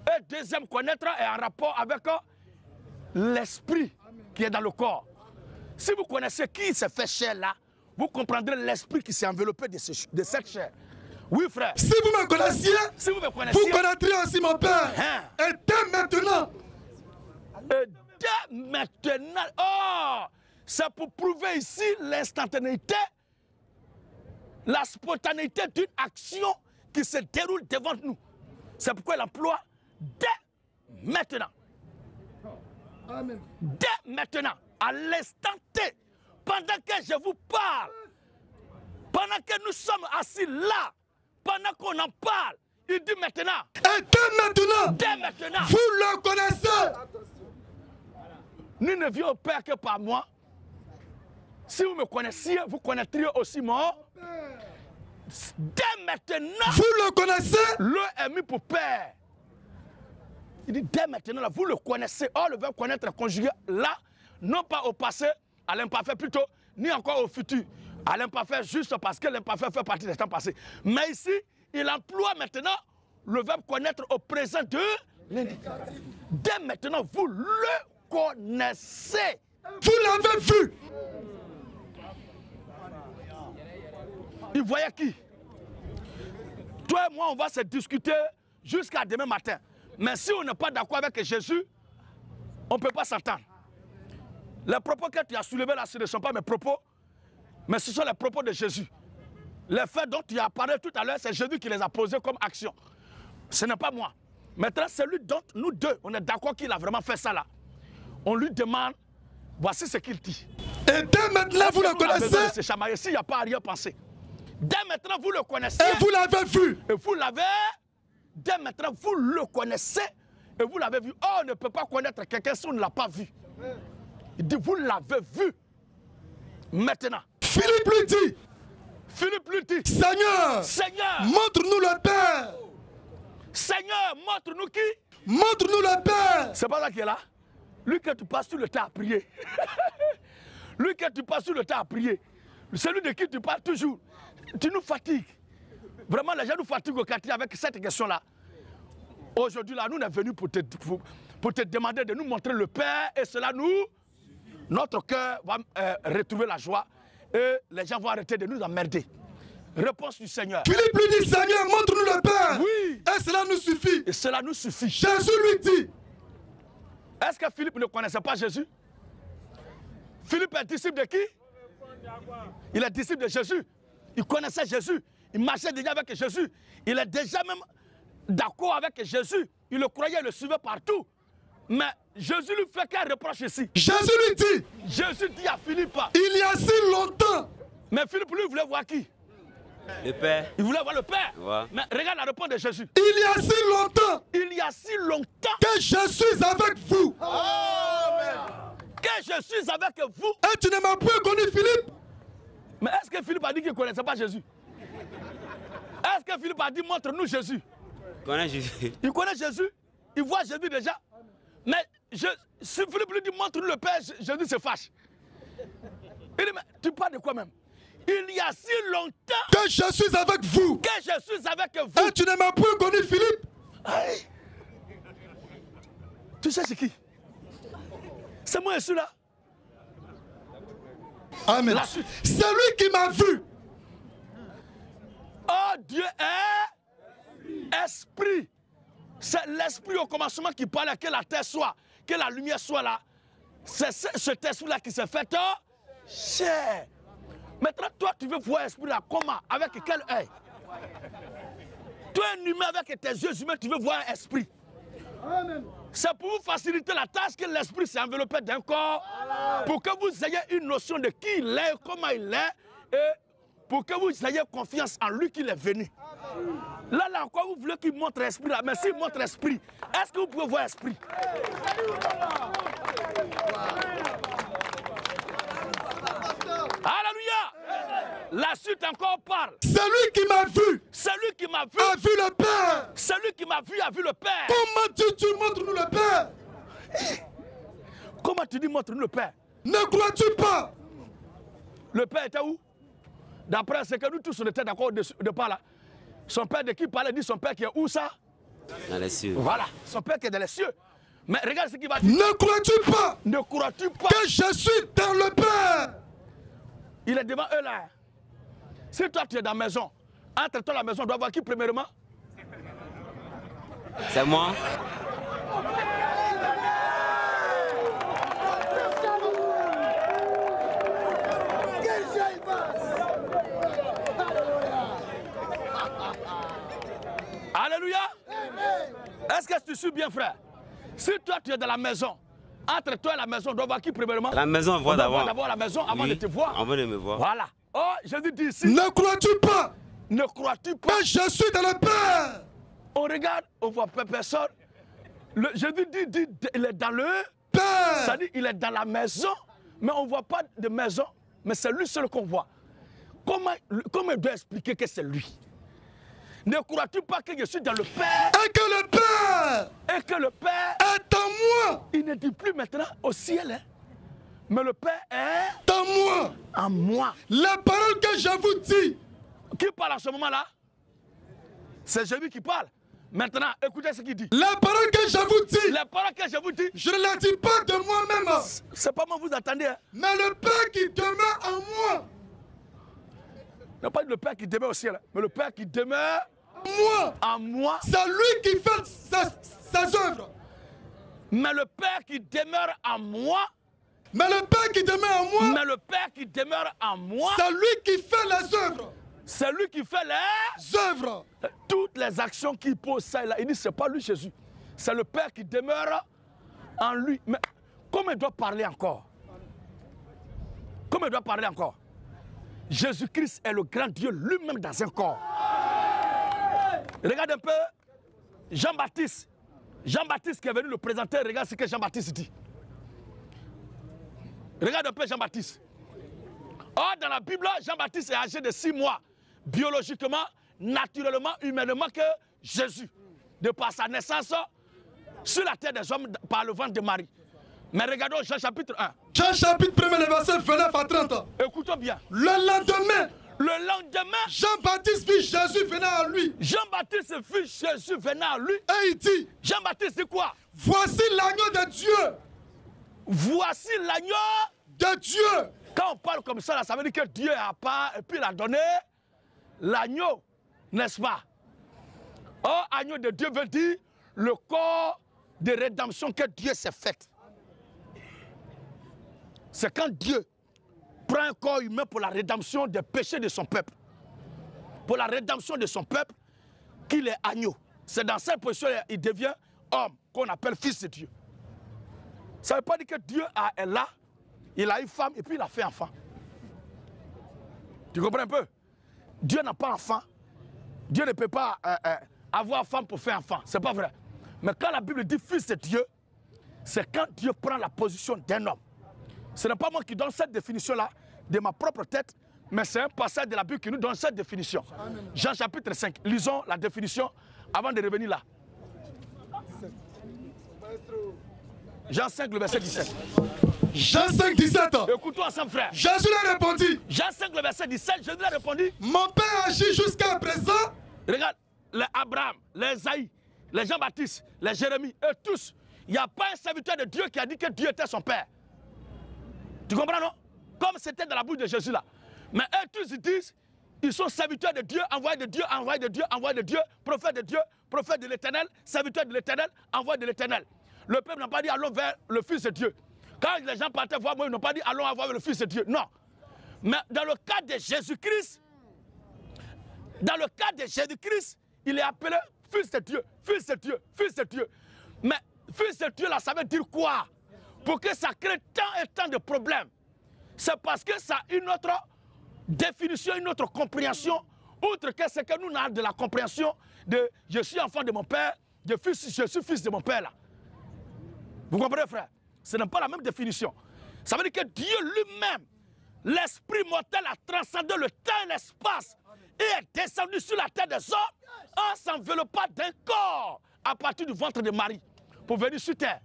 Et deuxième connaître est un rapport avec l'esprit qui est dans le corps. Si vous connaissez qui s'est fait chair là, vous comprendrez l'esprit qui s'est enveloppé de cette chair. Oui, frère. Si vous me connaissiez, vous connaîtriez aussi mon Père. Hein? Et dès maintenant. Et dès maintenant. Oh! C'est pour prouver ici l'instantanéité, la spontanéité d'une action qui se déroule devant nous. C'est pourquoi il emploie dès maintenant. Amen. Dès maintenant, à l'instant T, pendant que je vous parle, pendant que nous sommes assis là, pendant qu'on en parle, il dit maintenant. Et dès maintenant, vous le connaissez. Nous ne vient au Père que par moi. Si vous me connaissiez, vous connaîtriez aussi mon. Dès maintenant, vous le connaissez. Le est mis pour Père. Il dit dès maintenant, là, vous le connaissez. Or, le verbe connaître est conjugué là, non pas au passé, à l'imparfait plutôt, ni encore au futur. À l'imparfait juste parce que l'imparfait fait partie des temps passés. Mais ici, il emploie maintenant le verbe connaître au présent de l'indicatif. Dès maintenant, vous le connaissez. Vous l'avez vu. Il voyait qui? Toi et moi, on va se discuter jusqu'à demain matin. Mais si on n'est pas d'accord avec Jésus, on ne peut pas s'entendre. Les propos que tu as soulevés là, ce ne sont pas mes propos, mais ce sont les propos de Jésus. Les faits dont tu as parlé tout à l'heure, c'est Jésus qui les a posés comme action. Ce n'est pas moi. Maintenant, celui dont nous deux, on est d'accord qu'il a vraiment fait ça là. On lui demande, voici ce qu'il dit. Et dès maintenant, vous le connaissez. C'est chamaillé, s'il n'y a pas à rien penser. Dès maintenant, vous le connaissez. Et vous l'avez vu. Et vous l'avez. Dès maintenant, vous le connaissez. Et vous l'avez vu. Oh, on ne peut pas connaître quelqu'un si on ne l'a pas vu. Il dit, vous l'avez vu. Maintenant. Philippe lui dit. Philippe lui dit. Seigneur. Seigneur. Montre-nous le Père. Seigneur, montre-nous qui? Montre-nous le Père. C'est pas ça qui est là. Lui que tu passes tout le temps à prier. Lui que tu passes tout le temps à prier. Celui de qui tu parles toujours. Tu nous fatigues. Vraiment, les gens nous fatiguent au quartier avec cette question-là. Aujourd'hui, là, nous sommes venus pour te demander de nous montrer le Père. Et cela notre cœur va retrouver la joie. Et les gens vont arrêter de nous emmerder. Réponse du Seigneur. Philippe lui dit, Seigneur, montre-nous le Père. Oui. Et cela nous suffit. Et cela nous suffit. Jésus lui dit. Est-ce que Philippe ne connaissait pas Jésus? Philippe est disciple de qui? Il est disciple de Jésus. Il connaissait Jésus. Il marchait déjà avec Jésus. Il est déjà même d'accord avec Jésus. Il le croyait, il le suivait partout. Mais Jésus lui fait quel reproche ici? Jésus lui dit. Jésus dit à Philippe. Il y a si longtemps. Mais Philippe lui voulait voir qui? Le Père. Il voulait voir le Père. Ouais. Mais regarde la réponse de Jésus. Il y a si longtemps. Il y a si longtemps que je suis avec vous. Amen. Que je suis avec vous. Et tu ne m'as point connu, Philippe. Mais est-ce que Philippe a dit qu'il ne connaissait pas Jésus? Est-ce que Philippe a dit montre-nous Jésus? Il connaît Jésus. Il connaît Jésus. Il voit Jésus déjà. Mais si Philippe lui dit montre-nous le Père, Jésus se fâche. Il dit mais tu parles de quoi même? Il y a si longtemps que je suis avec vous. Que je suis avec vous. Et tu ne m'as point connu, Philippe. Aïe. Tu sais c'est qui? C'est moi Jésus là. Amen. C'est lui qui m'a vu. Oh, Dieu est esprit. C'est l'esprit au commencement qui parlait que la terre soit, que la lumière soit là. C'est cet esprit-là qui s'est fait chair. Maintenant, toi, tu veux voir l'esprit là comment? Avec quel œil? Toi, un humain avec tes yeux humains, tu veux voir un esprit. C'est pour vous faciliter la tâche que l'esprit s'est enveloppé d'un corps, pour que vous ayez une notion de qui il est, comment il est, et pour que vous ayez confiance en lui qu'il est venu. Là encore, vous voulez qu'il montre esprit là, mais s'il montre esprit, est-ce que vous pouvez voir esprit? Alléluia! La suite encore parle. Celui qui m'a vu. Celui qui m'a vu. A vu le Père. Celui qui m'a vu a vu le Père. Comment tu montres-nous le Père? Comment tu dis montre-nous le Père? Ne crois-tu pas? Le Père était où? D'après ce que nous tous on était d'accord de par là. Son Père de qui parlait dit son Père qui est où ça? Dans les cieux. Voilà, son Père qui est dans les cieux. Mais regarde ce qu'il va dire. Ne crois-tu pas? Ne crois-tu pas? Que je suis dans le Père. Il est devant eux là. Si toi tu es dans la maison, entre toi la maison, doit voir qui premièrement? C'est moi. Alléluia. Est-ce que tu suis bien, frère? Si toi tu es dans la maison, entre toi et la maison, doit voir qui premièrement? La maison, on voit d'abord. D'abord la maison avant de te voir. Avant de me voir. Voilà. Oh, Jésus dit ici. Ne crois-tu pas? Ne crois-tu pas? Que je suis dans le Père. On regarde, on voit personne. Jésus dit, il est dans le Père. Ça dit, il est dans la maison, mais on ne voit pas de maison, mais c'est lui seul qu'on voit. Comment il doit expliquer que c'est lui? Ne crois-tu pas que je suis dans le Père? Et que le Père. Et que le Père est en moi. Il ne dit plus maintenant au ciel, hein, mais le Père est en moi. En moi. La parole que je vous dis. Qui parle à ce moment-là? C'est Jésus qui parle. Maintenant, écoutez ce qu'il dit. La parole que je vous dis. La parole que je vous dis. Je ne la dis pas de moi-même. C'est pas moi, vous attendez. Hein? Mais le Père qui demeure en moi. Il n'y a pas le Père qui demeure au ciel, mais le Père qui demeure moi. En moi. C'est lui qui fait ses œuvres. Mais le Père qui demeure en moi. Mais le Père qui demeure en moi. Mais le Père qui demeure en moi. C'est lui qui fait les œuvres. C'est lui qui fait les œuvres. Toutes les actions qu'il pose ça et là. Il dit, ce n'est pas lui Jésus. C'est le Père qui demeure en lui. Mais comment il doit parler encore? Comment il doit parler encore? Jésus-Christ est le grand Dieu lui-même dans un corps. Regarde un peu Jean-Baptiste. Jean-Baptiste qui est venu le présenter, regarde ce que Jean-Baptiste dit. Regarde un peu Jean-Baptiste. Or, dans la Bible, Jean-Baptiste est âgé de 6 mois, biologiquement, naturellement, humainement, que Jésus, de par sa naissance sur la terre des hommes, par le ventre de Marie. Mais regardons Jean chapitre 1. Jean chapitre 1, le verset 29 à 30. Écoutons bien. Le lendemain, Jean-Baptiste vit Jésus venant à lui. Jean-Baptiste vit Jésus venant à lui. Et il dit, Jean-Baptiste dit quoi? voici l'agneau de Dieu. Voici l'agneau de Dieu. Quand on parle comme ça, là, ça veut dire que Dieu a pas, et puis il a donné l'agneau, n'est-ce pas? Or, agneau de Dieu veut dire le corps de rédemption que Dieu s'est fait. C'est quand Dieu prend un corps humain pour la rédemption des péchés de son peuple. Pour la rédemption de son peuple, qu'il est agneau. C'est dans cette position qu'il devient homme, qu'on appelle fils de Dieu. Ça ne veut pas dire que Dieu est là, il a une femme et puis il a fait enfant. Tu comprends un peu? Dieu n'a pas enfant. Dieu ne peut pas avoir femme pour faire enfant. Ce n'est pas vrai. Mais quand la Bible dit fils de Dieu, c'est quand Dieu prend la position d'un homme. Ce n'est pas moi qui donne cette définition-là de ma propre tête, mais c'est un passage de la Bible qui nous donne cette définition. Amen. Jean chapitre 5, lisons la définition avant de revenir là. Jean 5, le verset 17. Jean 5, 17. Écoute-toi ensemble, frère. Jésus leur répondit. Jean 5, le verset 17, Jésus leur répondit. Mon Père agit jusqu'à présent. Regarde, les Abraham, les Isaïe, les Jean-Baptiste, les Jérémie, eux tous. Il n'y a pas un serviteur de Dieu qui a dit que Dieu était son Père. Tu comprends, non? Comme c'était dans la bouche de Jésus là. Mais eux tous ils disent, ils sont serviteurs de Dieu, envoyés de Dieu, envoyés de Dieu, envoyés de Dieu, prophètes de Dieu, prophètes de l'Éternel, serviteurs de l'Éternel, envoyés de l'Éternel. Le peuple n'a pas dit allons vers le Fils de Dieu. Quand les gens partaient voir moi, ils n'ont pas dit allons voir le Fils de Dieu. Non. Mais dans le cas de Jésus-Christ, il est appelé Fils de Dieu, Fils de Dieu, Fils de Dieu. Mais Fils de Dieu là, ça veut dire quoi? Pour que ça crée tant et tant de problèmes. C'est parce que ça a une autre définition, une autre compréhension, outre que ce que nous avons de la compréhension de je suis enfant de mon père, je suis fils de mon père là. Vous comprenez, frère? Ce n'est pas la même définition. Ça veut dire que Dieu lui-même, l'esprit mortel a transcendé le temps et l'espace et est descendu sur la terre des hommes en s'enveloppant d'un corps à partir du ventre de Marie pour venir sur terre.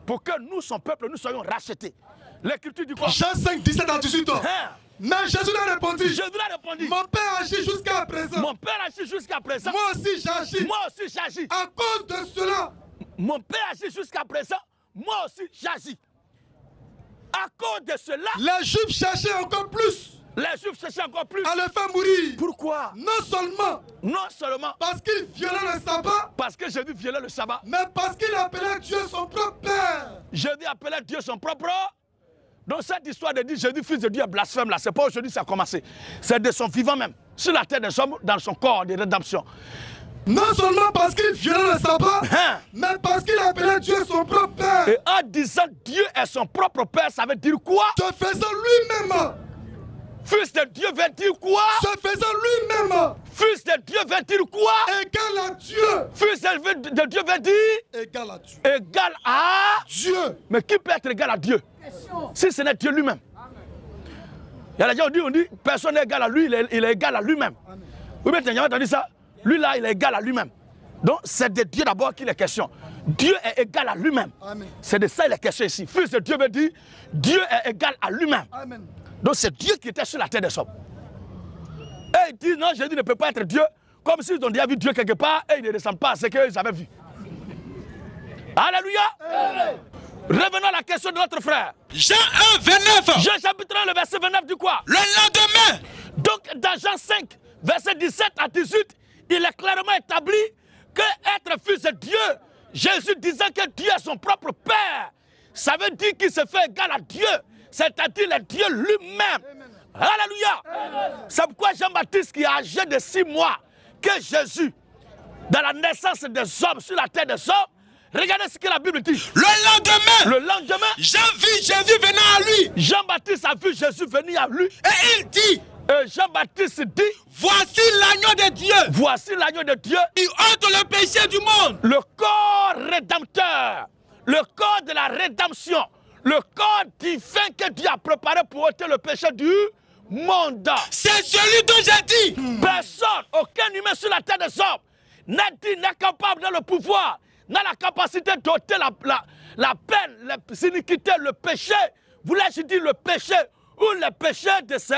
Pour que nous, son peuple, nous soyons rachetés. L'écriture dit quoi? Jean 5, 17 à 18 ans. Mais Jésus leur répondit. Jésus leur répondit. Mon Père agit jusqu'à présent. Mon Père agit jusqu'à présent. Moi aussi j'agis. Moi aussi j'agis. À cause de cela. Mon Père agit jusqu'à présent. Moi aussi j'agis. À cause de cela. Les Juifs cherchaient encore plus. Les Juifs cherchaient encore plus. À le faire mourir. Pourquoi? Non seulement. Parce qu'il violait le sabbat. Parce que Jésus violait le sabbat. Mais parce qu'il appelait Dieu son propre Père. Jésus appelait Dieu son propre. Donc cette histoire de dire Jésus fils de Dieu est blasphème là, c'est pas aujourd'hui que ça a commencé. C'est de son vivant même. Sur la terre des hommes, dans son corps de rédemption. Non seulement parce qu'il violait le sabbat, mais parce qu'il appelait Dieu son propre Père. Et en disant Dieu est son propre Père, ça veut dire quoi? Se faisant lui-même. Fils de Dieu veut dire quoi? Se faisant lui-même. Fils de Dieu veut dire quoi? Égal à Dieu. Fils de Dieu veut dire? Égal à Dieu. Égal à Dieu. Mais qui peut être égal à Dieu? Si ce n'est Dieu lui-même. Il y a des gens qui on dit personne n'est égal à lui, il est égal à lui-même. Vous avez jamais entendu ça? Lui là, il est égal à lui-même. Donc c'est de Dieu d'abord qu'il est question. Dieu est égal à lui-même. C'est de ça qu'il est question ici. Fils de Dieu veut dire Dieu est égal à lui-même. Donc c'est Dieu qui était sur la terre des hommes. Et ils disent non, Jésus ne peut pas être Dieu, comme s'ils ont déjà vu Dieu quelque part et ils ne ressemblent pas à ce qu'ils avaient vu. Alléluia. Revenons à la question de notre frère. Jean 1, 29. Jean chapitre 1, le verset 29 dit quoi? Le lendemain. Donc dans Jean 5, verset 17 à 18, il est clairement établi que être fils de Dieu, Jésus disant que Dieu est son propre Père, ça veut dire qu'il se fait égal à Dieu, c'est-à-dire le Dieu lui-même. Alléluia. C'est pourquoi Jean-Baptiste qui est âgé de 6 mois, que Jésus, dans la naissance des hommes, sur la terre des hommes, regardez ce que la Bible dit. Le lendemain, Jean vit Jésus venant à lui. Jean-Baptiste a vu Jésus venir à lui. Et il dit, Jean-Baptiste dit, voici l'agneau de Dieu. Voici l'agneau de Dieu. Il ôte le péché du monde. Le corps rédempteur. Le corps de la rédemption. Le corps divin que Dieu a préparé pour ôter le péché du monde. C'est celui dont j'ai dit. Personne, aucun humain sur la terre des hommes n'est capable dans le pouvoir, n'a la capacité d'ôter la peine, les iniquités, le péché, voulais-je dire le péché ou les péchés de ses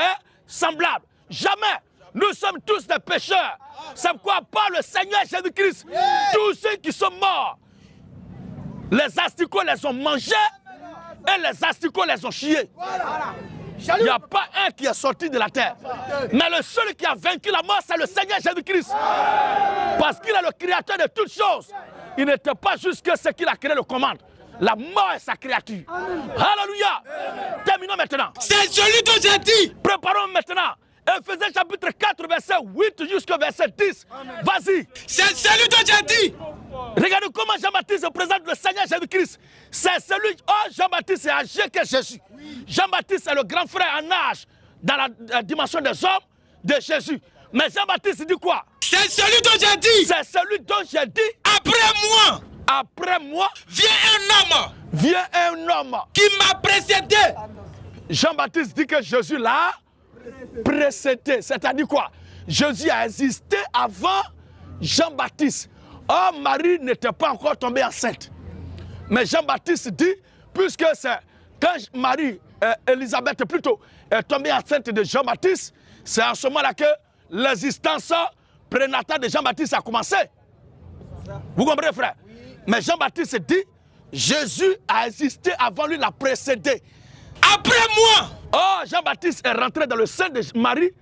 semblables. Jamais. Nous sommes tous des pécheurs. C'est pourquoi par le Seigneur Jésus-Christ, tous ceux qui sont morts, les asticots les ont mangés et les asticots les ont chiés. Il n'y a pas un qui est sorti de la terre. Mais le seul qui a vaincu la mort, c'est le Seigneur Jésus-Christ. Parce qu'il est le créateur de toutes choses. Il n'était pas juste que ce qu'il a créé le commande. La mort est sa créature. Alléluia. Terminons maintenant. C'est celui que j'ai dit. Préparons maintenant. Éphésiens chapitre 4, verset 8 jusqu'au verset 10. Vas-y. C'est celui que j'ai dit. Regardez comment Jean-Baptiste présente le Seigneur Jésus-Christ. C'est celui... Oh, Jean-Baptiste est âgé que Jésus. Jean-Baptiste est le grand frère en âge dans la dimension des hommes de Jésus. Mais Jean-Baptiste dit quoi? C'est celui dont j'ai dit. C'est celui dont j'ai dit. Après moi, vient un homme qui m'a précédé. Jean-Baptiste dit que Jésus l'a précédé. C'est-à-dire quoi? Jésus a existé avant Jean-Baptiste. Or, Marie n'était pas encore tombée enceinte. Mais Jean-Baptiste dit, puisque c'est quand Élisabeth plutôt est tombée enceinte de Jean-Baptiste, c'est à ce moment-là que l'existence prénatale de Jean-Baptiste a commencé. Vous comprenez, frère? Mais Jean-Baptiste dit, Jésus a existé avant lui, l'a précédé. Après moi. Oh, Jean-Baptiste est rentré dans le sein de Marie,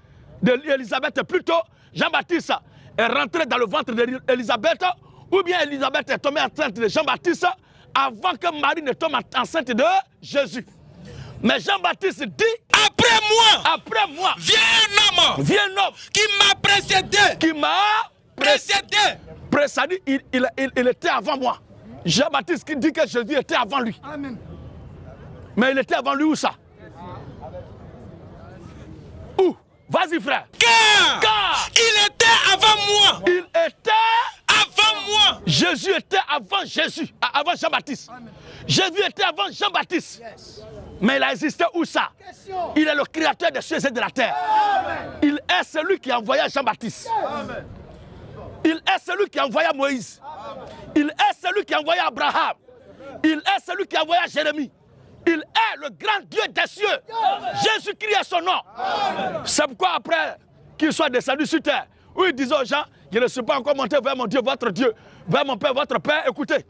d'Élisabeth plutôt. Jean-Baptiste est rentré dans le ventre d'Élisabeth, ou bien Élisabeth est tombée enceinte de Jean-Baptiste avant que Marie ne tombe enceinte de Jésus. Mais Jean-Baptiste dit, après moi, vient un homme qui m'a précédé. Précédé, il était avant moi. Jean-Baptiste qui dit que Jésus était avant lui. Amen. Mais il était avant lui où ça? Où? Vas-y, frère. Car il était avant moi. Il était avant moi. Jésus était avant Jésus, avant Jean-Baptiste. Jésus était avant Jean-Baptiste. Yes. Mais il a existé où ça? Il est le créateur des cieux et de la terre. Amen. Il est celui qui a envoyé Jean-Baptiste. Yes. Il est celui qui a envoyé Moïse. Amen. Il est celui qui a envoyé Abraham. Il est celui qui a envoyé Jérémie. Il est le grand Dieu des cieux. Jésus-Christ est son nom. C'est pourquoi après qu'il soit descendu sur terre, où il disait aux gens, je ne suis pas encore monté vers mon Dieu, votre Dieu, vers mon Père, votre Père. Écoutez.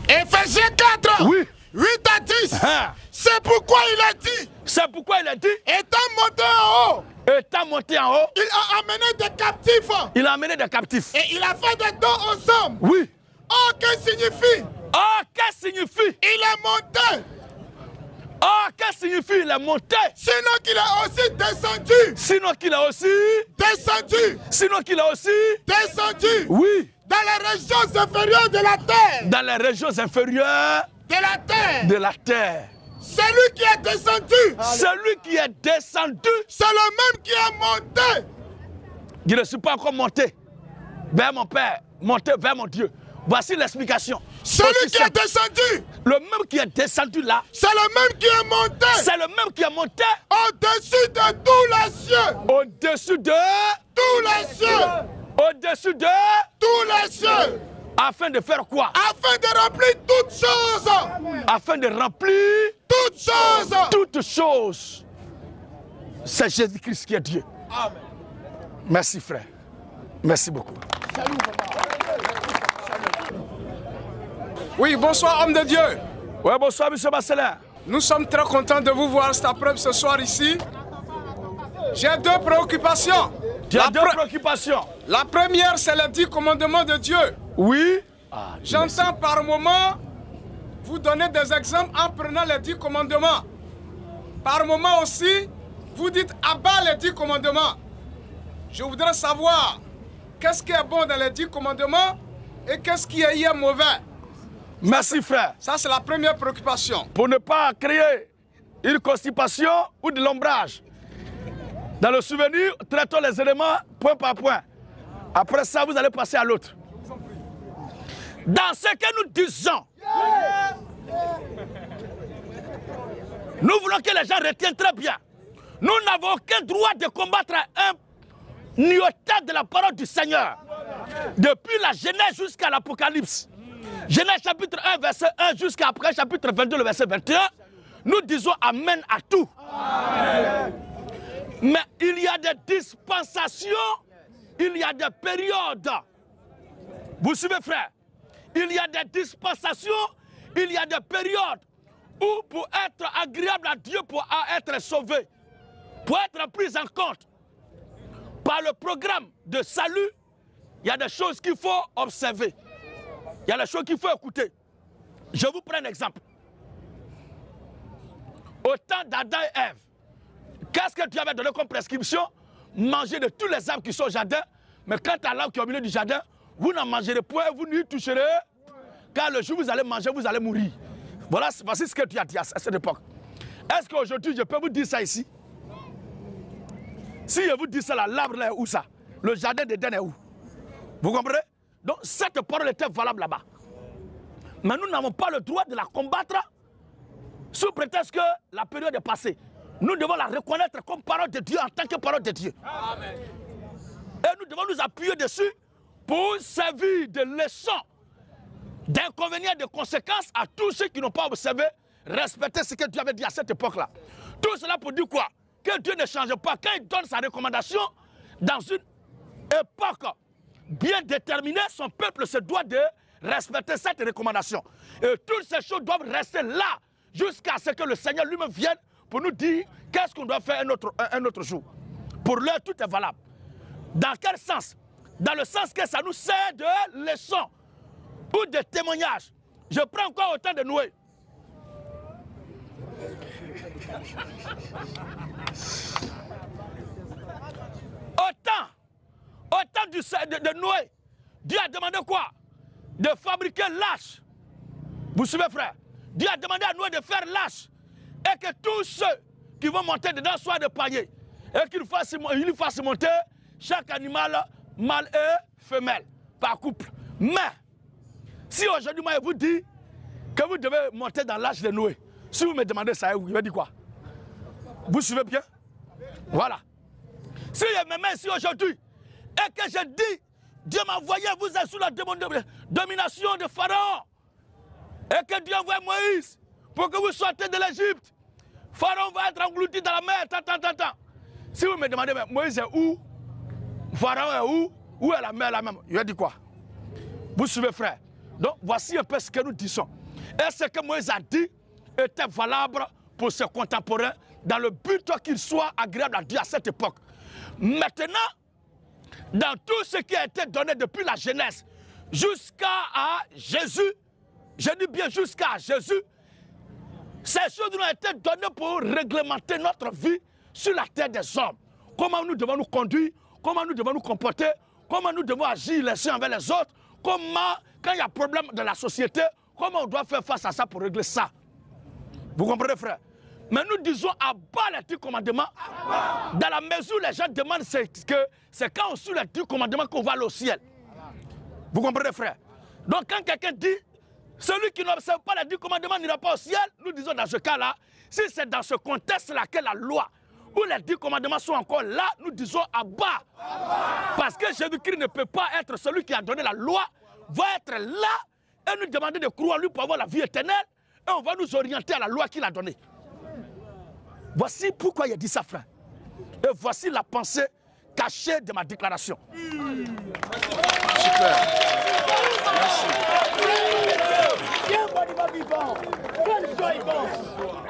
Éphésiens 4, oui. 8 à 10. C'est pourquoi il a dit. C'est pourquoi il a dit. Étant monté en haut. Étant monté en haut. Il a amené des captifs. Il a amené des captifs. Et il a fait des dons aux hommes. Oui. Oh, que signifie? Oh, que signifie? Il est monté. Oh, qu'est-ce que signifie il est monté? Sinon qu'il est aussi descendu. Sinon qu'il est aussi descendu. Sinon qu'il est aussi descendu. Oui. Dans les régions inférieures de la terre. Dans les régions inférieures de la terre. De la terre. Celui qui est descendu. Celui qui est descendu. C'est le même qui est monté. Je ne suis pas encore monté vers mon Père, monté vers mon Dieu. Voici l'explication. Celui qui est descendu. Le même qui est descendu là. C'est le même qui est monté. C'est le même qui est monté. Au-dessus de tous les cieux. Au-dessus de tous les cieux. Au-dessus de tous les cieux. Afin de faire quoi? Afin de remplir toutes choses. Afin de remplir toutes choses. Toutes choses. C'est Jésus-Christ qui est Dieu. Amen. Merci frère. Merci beaucoup. Salut. Oui, bonsoir homme de Dieu. Oui, bonsoir monsieur Marcelin. Nous sommes très contents de vous voir cet après-midi ce soir ici. J'ai deux préoccupations. Tu as deux préoccupations. La première, c'est les 10 commandements de Dieu. Oui. J'entends par moment vous donner des exemples en prenant les 10 commandements. Par moment aussi, vous dites abat les 10 commandements. Je voudrais savoir qu'est-ce qui est bon dans les 10 commandements et qu'est-ce qui est mauvais. Merci frère. Ça c'est la première préoccupation. Pour ne pas créer une constipation ou de l'ombrage. Dans le souvenir, traitons les éléments point par point. Après ça, vous allez passer à l'autre. Dans ce que nous disons, nous voulons que les gens retiennent très bien. Nous n'avons aucun droit de combattre un iota de la parole du Seigneur. Depuis la Genèse jusqu'à l'Apocalypse. Genèse chapitre 1, verset 1 jusqu'à après chapitre 22, le verset 21, nous disons Amen à tout. Amen. Mais il y a des dispensations, il y a des périodes. Vous suivez, frère? Il y a des dispensations, il y a des périodes où pour être agréable à Dieu, pour être sauvé, pour être pris en compte par le programme de salut, il y a des choses qu'il faut observer. Il y a des choses qu'il faut écouter. Je vous prends un exemple. Au temps d'Adam et Ève, qu'est-ce que Dieu avait donné comme prescription? Manger de tous les arbres qui sont au jardin, mais quant à l'arbre qui est au milieu du jardin, vous n'en mangerez point, vous n'y toucherez, car le jour où vous allez manger, vous allez mourir. Voilà, voici ce que Dieu a dit à cette époque. Est-ce qu'aujourd'hui, je peux vous dire ça ici? Si je vous dis ça, l'arbre là est où ça? Le jardin d'Éden est où? Vous comprenez? Donc cette parole était valable là-bas. Mais nous n'avons pas le droit de la combattre sous prétexte que la période est passée. Nous devons la reconnaître comme parole de Dieu en tant que parole de Dieu. Amen. Et nous devons nous appuyer dessus pour servir de leçon, d'inconvénients, de conséquences à tous ceux qui n'ont pas observé, respecté ce que Dieu avait dit à cette époque-là. Tout cela pour dire quoi? Que Dieu ne change pas. Quand il donne sa recommandation, dans une époque bien déterminée, son peuple se doit de respecter cette recommandation. Et toutes ces choses doivent rester là jusqu'à ce que le Seigneur lui-même vienne pour nous dire qu'est-ce qu'on doit faire un autre jour. Pour l'heure, tout est valable. Dans quel sens? Dans le sens que ça nous sert de leçon ou de témoignage. Je prends encore au temps de Noé. Au temps de Noé, Dieu a demandé quoi? De fabriquer l'arche. Vous suivez, frère? Dieu a demandé à Noé de faire l'arche. Et que tous ceux qui vont monter dedans soient de panier. Et qu'il fasse monter chaque animal, mâle et femelle, par couple. Mais, si aujourd'hui, moi, je vous dis que vous devez monter dans l'arche de Noé, si vous me demandez ça, je vais dire quoi? Vous suivez bien? Voilà. Si je me mets ici aujourd'hui et que je dis, Dieu m'a envoyé, vous êtes sous la domination de Pharaon, et que Dieu envoie Moïse pour que vous sortez de l'Égypte, Pharaon va être englouti dans la mer, Si vous me demandez, mais Moïse est où? Pharaon est où? Où est la mer là même? Je vais dire quoi? Vous suivez, frère? Donc, voici un peu ce que nous disons. Et ce que Moïse a dit était valable pour ses contemporains dans le but qu'il soit agréable à Dieu à cette époque. Maintenant, dans tout ce qui a été donné depuis la Genèse jusqu'à Jésus, je dis bien jusqu'à Jésus, ces choses nous ont été données pour réglementer notre vie sur la terre des hommes. Comment nous devons nous conduire, comment nous devons nous comporter, comment nous devons agir les uns envers les autres, comment, quand il y a problème de la société, comment on doit faire face à ça pour régler ça. Vous comprenez, frère? Mais nous disons à bas les 10 commandements. Dans la mesure où les gens demandent, c'est quand on suit les 10 commandements qu'on va aller au ciel. Vous comprenez, frère? Donc quand quelqu'un dit, celui qui n'observe pas les 10 commandements n'ira pas au ciel, nous disons dans ce cas-là, si c'est dans ce contexte-là que la loi, où les 10 commandements sont encore là, nous disons à bas. Parce que Jésus-Christ ne peut pas être celui qui a donné la loi, va être là et nous demander de croire en lui pour avoir la vie éternelle, et on va nous orienter à la loi qu'il a donnée. Voici pourquoi il a dit ça, frère. Et voici la pensée cachée de ma déclaration. Super.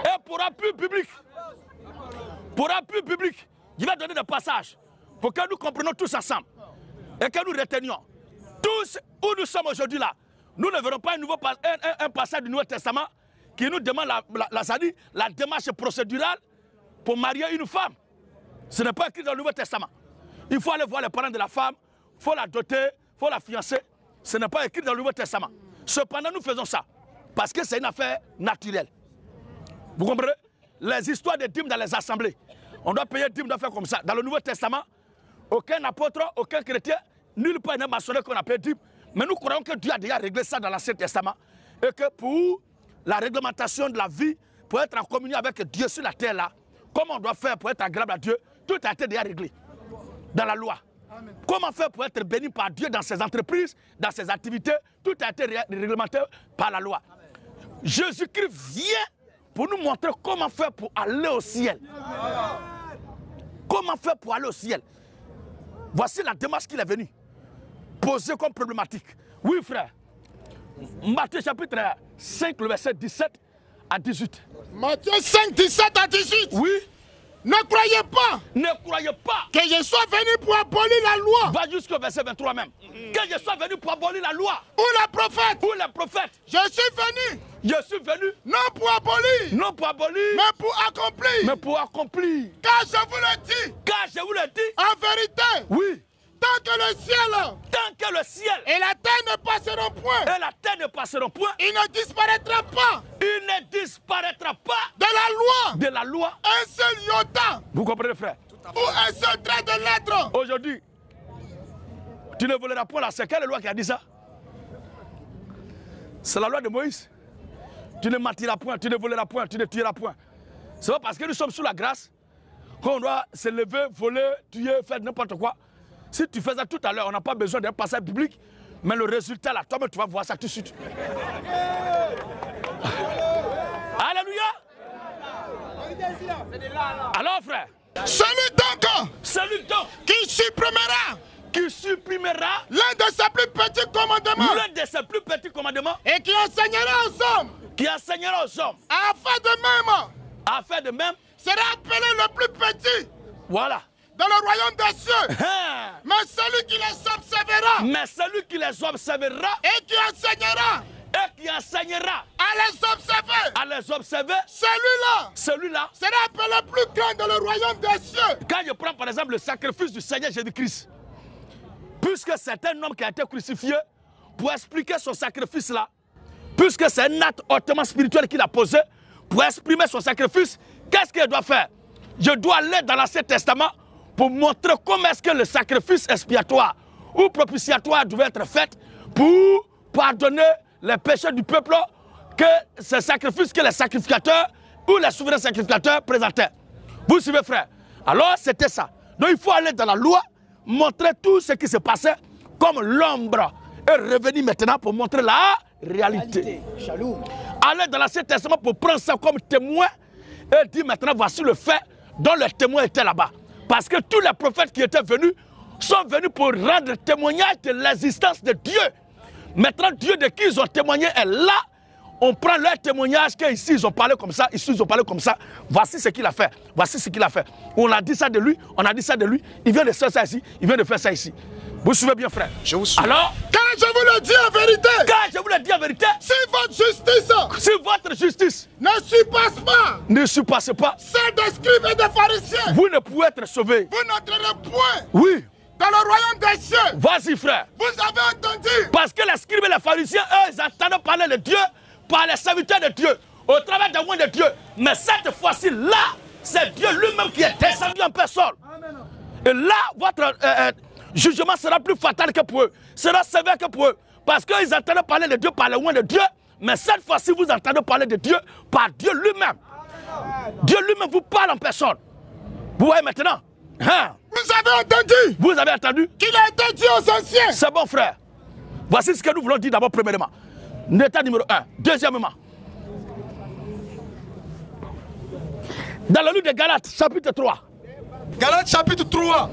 Et pour appui public, je vais donner des passages pour que nous comprenions tous ensemble et que nous retenions. Tous où nous sommes aujourd'hui là, nous ne verrons pas un passage du Nouveau Testament qui nous demande la démarche procédurale pour marier une femme. Ce n'est pas écrit dans le Nouveau Testament. Il faut aller voir les parents de la femme, il faut la doter, il faut la fiancer. Ce n'est pas écrit dans le Nouveau Testament. Cependant, nous faisons ça parce que c'est une affaire naturelle. Vous comprenez? Les histoires de dîmes dans les assemblées. On doit payer dîmes, on doit faire comme ça. Dans le Nouveau Testament, aucun apôtre, aucun chrétien, nulle part n'est mentionné qu'on a payé dîmes. Mais nous croyons que Dieu a déjà réglé ça dans l'Ancien Testament. Et que pour la réglementation de la vie, pour être en communion avec Dieu sur la terre là, comment on doit faire pour être agréable à Dieu, tout a été déjà réglé dans la loi. Comment faire pour être béni par Dieu dans ses entreprises, dans ses activités? Tout a été réglementé par la loi. Jésus-Christ vient pour nous montrer comment faire pour aller au ciel. Comment faire pour aller au ciel? Voici la démarche qu'il est venu poser comme problématique. Oui, frère. Matthieu chapitre 5, le verset 17 à 18. Matthieu 5, 17 à 18. Oui. Ne croyez pas. Ne croyez pas que je sois venu pour abolir la loi. Va jusqu'au verset 23 même. Que je sois venu pour abolir la loi. Ou les prophètes. Ou les prophètes. Je suis venu. Je suis venu. Non pour abolir. Non pour abolir. Mais pour accomplir. Mais pour accomplir. Car je vous le dis. Car je vous le dis. En vérité. Oui. Tant que le ciel. Tant que le ciel. Et la terre ne passeront point. Et la terre ne passeront point. Il ne disparaîtra pas. Il ne disparaîtra pas. De la loi. De la loi. Un seul iota. Vous comprenez, frère? Ou un seul trait de lettre. Aujourd'hui, tu ne voleras point là. C'est quelle loi qui a dit ça? C'est la loi de Moïse. Tu ne mentiras point, tu ne voleras point, tu ne tueras point. C'est pas parce que nous sommes sous la grâce qu'on doit se lever, voler, tuer, faire n'importe quoi. Si tu fais ça tout à l'heure, on n'a pas besoin d'un passage public, mais le résultat là, toi-même tu vas voir ça tout de suite. Alléluia. Alors frère, celui donc qui supprimera l'un de ses plus petits commandements et qui enseignera aux hommes afin de même sera appelé le plus petit voilà dans le royaume des cieux. Mais celui qui les observera et qui enseignera à les observer, celui-là sera appelé plus grand dans le royaume des cieux. Quand je prends par exemple le sacrifice du Seigneur Jésus-Christ, puisque c'est un homme qui a été crucifié, pour expliquer son sacrifice là, puisque c'est un acte hautement spirituel qu'il a posé, pour exprimer son sacrifice, qu'est-ce qu'il doit faire? Je dois aller dans l'Ancien Testament pour montrer comment est-ce que le sacrifice expiatoire ou propitiatoire devait être fait pour pardonner les péchés du peuple que ce sacrifice que les sacrificateurs ou les souverains sacrificateurs présentaient. Vous suivez, frère? Alors, c'était ça. Donc, il faut aller dans la loi, montrer tout ce qui se passait comme l'ombre est revenue maintenant pour montrer la réalité. Aller dans l'Ancien Testament pour prendre ça comme témoin et dire maintenant voici le fait dont le témoin était là-bas. Parce que tous les prophètes qui étaient venus sont venus pour rendre témoignage de l'existence de Dieu. Maintenant, Dieu de qui ils ont témoigné est là. On prend leur témoignage qu'ici ils ont parlé comme ça, ici ils ont parlé comme ça. Voici ce qu'il a fait. Voici ce qu'il a fait. On a dit ça de lui, on a dit ça de lui. Il vient de faire ça ici, il vient de faire ça ici. Vous suivez bien, frère? Je vous suis. Alors, quand je vous le dis en vérité, si votre justice ne surpasse pas celle des scribes et des pharisiens, vous ne pouvez être sauvés. Vous n'entrerez point. Oui. Dans le royaume des cieux. Vas-y, frère. Vous avez entendu. Parce que les scribes et les pharisiens, eux, ils entendent parler de Dieu par les serviteurs de Dieu, au travers des lois de Dieu. Mais cette fois-ci, là, c'est Dieu lui-même qui est descendu en personne. Et là, votre jugement sera plus fatal que pour eux, sera sévère que pour eux. Parce qu'ils entendent parler de Dieu par les lois de Dieu, mais cette fois-ci, vous entendez parler de Dieu par Dieu lui-même. Dieu lui-même vous parle en personne. Vous voyez maintenant? Hein? Vous avez entendu? Vous avez entendu? Qu'il a été dit aux anciens. C'est bon, frère. Voici ce que nous voulons dire d'abord, premièrement. État numéro 1. Deuxièmement, dans le livre de Galates, chapitre 3. Galates, chapitre 3,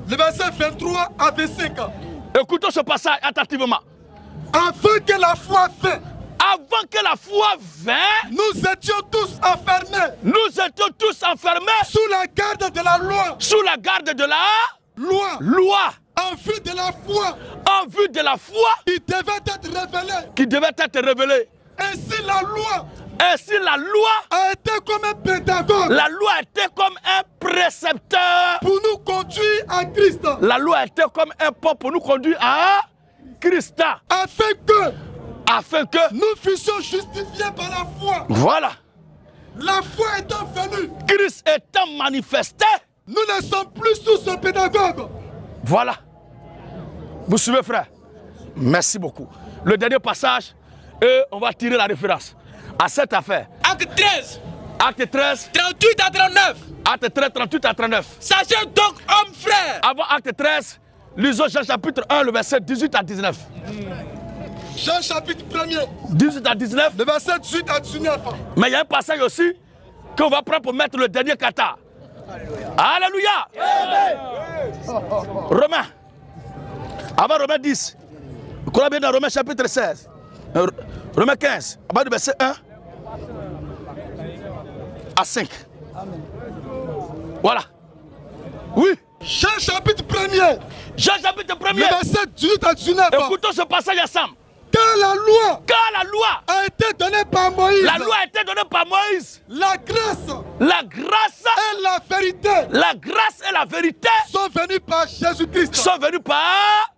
le verset 23 à 25. Écoutons ce passage attentivement. Afin que la foi vint. Avant que la foi vint, nous étions tous enfermés. Nous étions tous enfermés. Sous la garde de la loi. Sous la garde de la loi. En vue de la foi. En vue de la foi. Qui devait être révélée. Qui devait être révélée. Ainsi la loi. Ainsi la loi a été comme un pédagogue. La loi a été comme un précepteur. Pour nous conduire à Christ. La loi a été comme un pont pour nous conduire à Christ. Afin que nous fussions justifiés par la foi. Voilà. La foi étant venue, Christ étant manifesté, nous ne sommes plus sous ce pédagogue. Voilà. Vous suivez, frère? Merci beaucoup. Le dernier passage, et on va tirer la référence à cette affaire. Acte 13. Acte 13. 38 à 39. Acte 13, 38 à 39. Sachez donc, hommes frères. Avant acte 13, Lisons Jean chapitre 1, le verset 18 à 19. Jean chapitre 1er. 18 à 19. Le verset 18 à 19. Mais il y a un passage aussi qu'on va prendre pour mettre le dernier kata. Alléluia. Romains. Avant Romains 10. Vous croyez bien dans Romains chapitre 16. Romains 15. À partir du verset 1 à 5. Voilà. Oui. Jean chapitre 1er. Jean chapitre 1er. Le verset 18 à 19. Écoutons ce passage ensemble. Quand la loi a été donnée par Moïse. La loi a été donnée par Moïse. La grâce et la vérité. La grâce et la vérité sont venues par Jésus-Christ. Sont venues par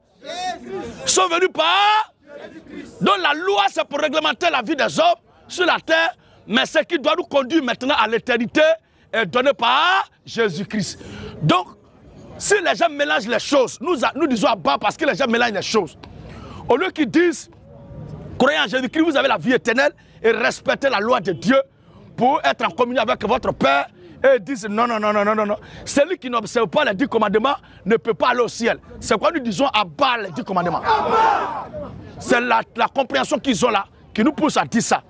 Donc la loi c'est pour réglementer la vie des hommes sur la terre, mais ce qui doit nous conduire maintenant à l'éternité est donné par Jésus-Christ. Donc si les gens mélangent les choses, nous disons à bas parce que les gens mélangent les choses. Au lieu qu'ils disent croyez en Jésus-Christ, vous avez la vie éternelle et respectez la loi de Dieu pour être en communion avec votre Père. Et ils disent non. Celui qui n'observe pas les 10 commandements ne peut pas aller au ciel. C'est quoi nous disons à bas les 10 commandements. C'est la compréhension qu'ils ont là qui nous pousse à dire ça.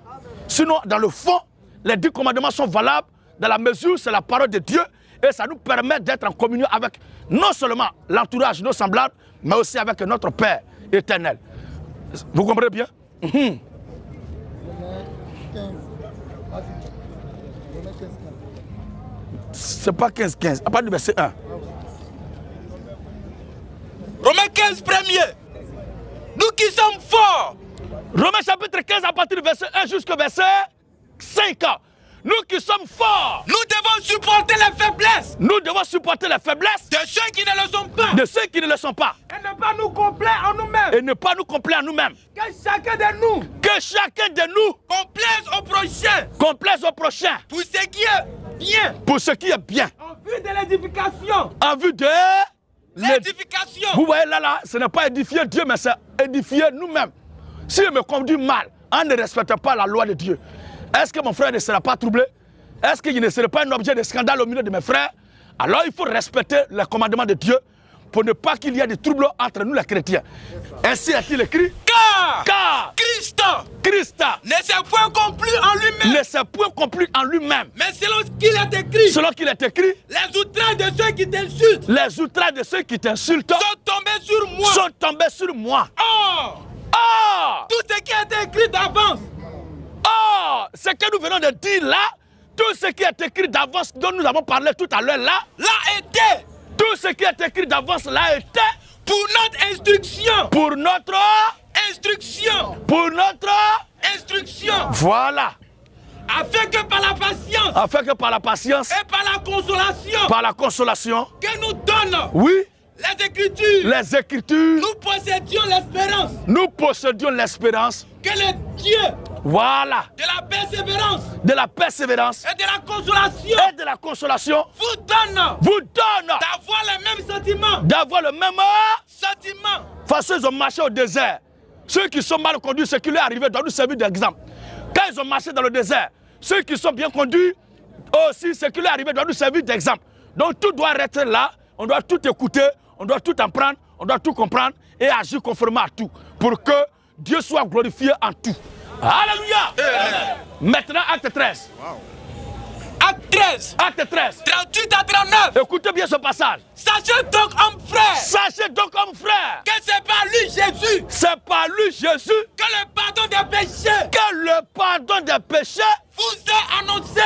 Sinon, dans le fond, les 10 commandements sont valables dans la mesure où c'est la parole de Dieu et ça nous permet d'être en communion avec non seulement l'entourage, nos semblables, mais aussi avec notre Père éternel. Vous comprenez bien? C'est pas 15-15, à partir du verset 1. Romains 15 premier. Nous qui sommes forts. Romains chapitre 15 à partir du verset 1 jusqu'au verset 5. Nous qui sommes forts. Nous devons supporter les faiblesses. Nous devons supporter les faiblesses. De ceux qui ne le sont pas. De ceux qui ne le sont pas. Et ne pas nous complaire en nous-mêmes. Et ne pas nous complaire en nous-mêmes. Que chacun de nous. Que chacun de nous. Complaise au prochain. Complaise au prochain. Pour ce qui est bien. Pour ce qui est bien. En vue de l'édification. En vue de l'édification. Vous voyez là, ce n'est pas édifier Dieu, mais c'est édifier nous-mêmes. Si je me conduis mal, on ne respecte pas la loi de Dieu. Est-ce que mon frère ne sera pas troublé? Est-ce qu'il ne serait pas un objet de scandale au milieu de mes frères? Alors il faut respecter les commandements de Dieu pour ne pas qu'il y ait des troubles entre nous les chrétiens. Ainsi est-il écrit. Car Christ ne s'est point complu en lui-même. Ne s'est point complu en lui-même. Mais selon ce qu'il est écrit. Selon qu'il est écrit. Les outrages de ceux qui t'insultent. Les outrages de ceux qui t'insultent. Sont tombés sur moi. Sont tombés sur moi. Tout ce qui a été écrit d'avance. Ce que nous venons de dire là, tout ce qui est écrit d'avance dont nous avons parlé tout à l'heure là, était. Tout ce qui est écrit d'avance là était. Pour notre instruction. Pour notre instruction. Pour notre instruction. Voilà. Afin que par la patience. Afin que par la patience. Et par la consolation. Par la consolation. Que nous donne. Oui. Les Écritures. Les Écritures. Nous possédions l'espérance. Nous possédions l'espérance. Que le Dieu. Voilà. De la persévérance. De la persévérance. Et de la consolation. Et de la consolation. Vous donne. Vous donne. D'avoir le même sentiment. D'avoir le même sentiment. De toute façon, ils ont marché au désert. Ceux qui sont mal conduits, ce qui leur est arrivé, doivent nous servir d'exemple. Quand ils ont marché dans le désert, ceux qui sont bien conduits, aussi, ce qui leur est arrivé, doivent nous servir d'exemple. Donc tout doit être là. On doit tout écouter. On doit tout apprendre. On doit tout comprendre et agir conformément à tout. Pour que Dieu soit glorifié en tout. Alléluia. Maintenant, acte 13. Wow. Acte 13. Acte 13. 38 à 39. Écoutez bien ce passage. Sachez donc, homme frère. Sachez donc, homme frère. Que c'est par lui, Jésus. C'est par lui, Jésus. Que le pardon des péchés. Que le pardon des péchés. Vous est annoncé.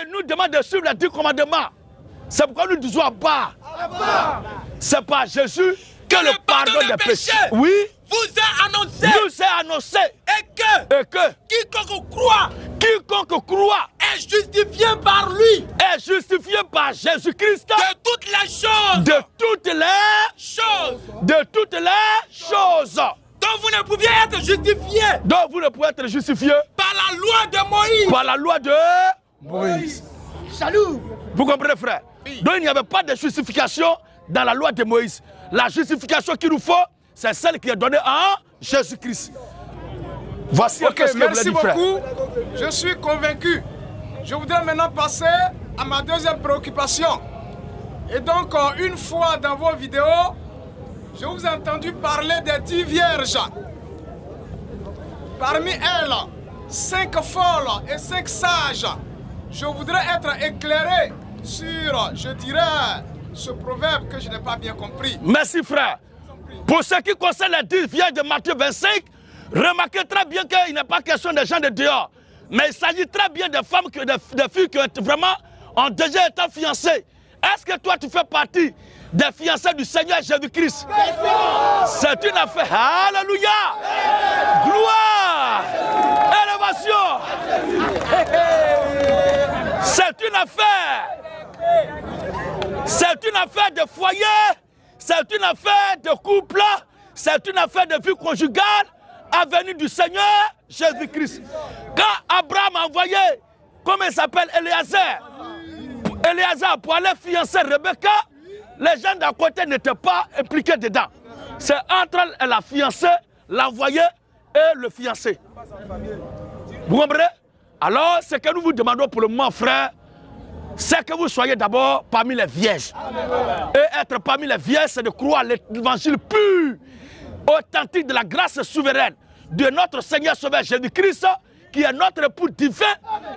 Il nous demande de suivre les 10 commandements. C'est pourquoi nous disons à bas. C'est par Jésus que le pardon des péchés. Oui. Vous est annoncé. Nous est annoncé. Et que. Quiconque croit. Est justifié par lui. Est justifié par Jésus-Christ. De toutes les choses. De toutes les choses. De toutes les choses. Donc vous ne pouviez être justifié. Donc vous ne pouvez être justifié. Par la loi de Moïse. Par la loi de Moïse. Salut. Vous comprenez, frère? Oui. Donc il n'y avait pas de justification dans la loi de Moïse. La justification qu'il nous faut, c'est celle qui est donnée en Jésus-Christ. Voici ce que je voulais dire, frère. Merci beaucoup. Je suis convaincu. Je voudrais maintenant passer à ma deuxième préoccupation. Et donc, une fois dans vos vidéos, Je vous ai entendu parler des 10 vierges. Parmi elles, 5 folles et 5 sages. Je voudrais être éclairé sur, je dirais, ce proverbe que je n'ai pas bien compris. Merci frère. Pour ce qui concerne les 10 vierges de Matthieu 25, remarquez très bien qu'il n'est pas question des gens de dehors. Mais il s'agit très bien de femmes, de filles qui vraiment ont déjà été fiancées. Est-ce que toi tu fais partie des fiancés du Seigneur Jésus-Christ? C'est une affaire. Alléluia. Gloire. Élévation. C'est une affaire. C'est une affaire de foyer. C'est une affaire de couple. C'est une affaire de vie conjugale à venir du Seigneur Jésus-Christ. Quand Abraham a envoyé, comment il s'appelle, Éléazar pour aller fiancer Rebecca, les gens d'à côté n'étaient pas impliqués dedans. C'est entre la fiancée, l'envoyé et le fiancé. Vous comprenez? Alors, ce que nous vous demandons pour le moment, frère, c'est que vous soyez d'abord parmi les vierges. Et être parmi les vierges, c'est de croire l'évangile pur, authentique de la grâce souveraine de notre Seigneur Sauveur Jésus-Christ, qui est notre époux divin,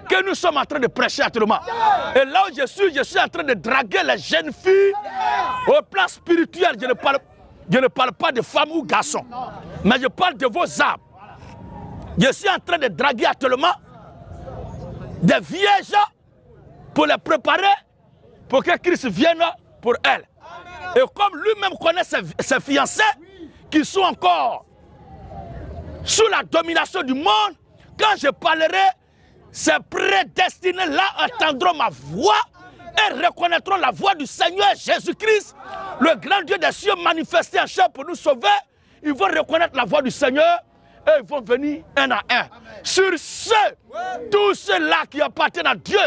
que nous sommes en train de prêcher actuellement. Et là où je suis en train de draguer les jeunes filles au plan spirituel. Je ne parle pas de femmes ou garçons, mais je parle de vos âmes. Je suis en train de draguer actuellement des vierges pour les préparer pour que Christ vienne pour elles. Et comme lui-même connaît ses fiancés qui sont encore sous la domination du monde, quand je parlerai, ces prédestinés-là entendront ma voix et reconnaîtront la voix du Seigneur Jésus-Christ, le grand Dieu des cieux manifesté en chair pour nous sauver. Ils vont reconnaître la voix du Seigneur et ils vont venir un à un. Sur tous ceux-là qui appartiennent à Dieu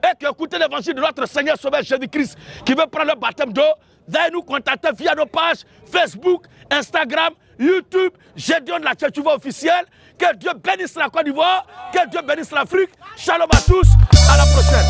et qui écoutent l'évangile de notre Seigneur Sauveur Jésus-Christ, qui veut prendre le baptême d'eau, veuillez nous contacter via nos pages Facebook, Instagram, YouTube, Gédéon de la Tchétchouva officielle. Que Dieu bénisse la Côte d'Ivoire, que Dieu bénisse l'Afrique. Shalom à tous, à la prochaine.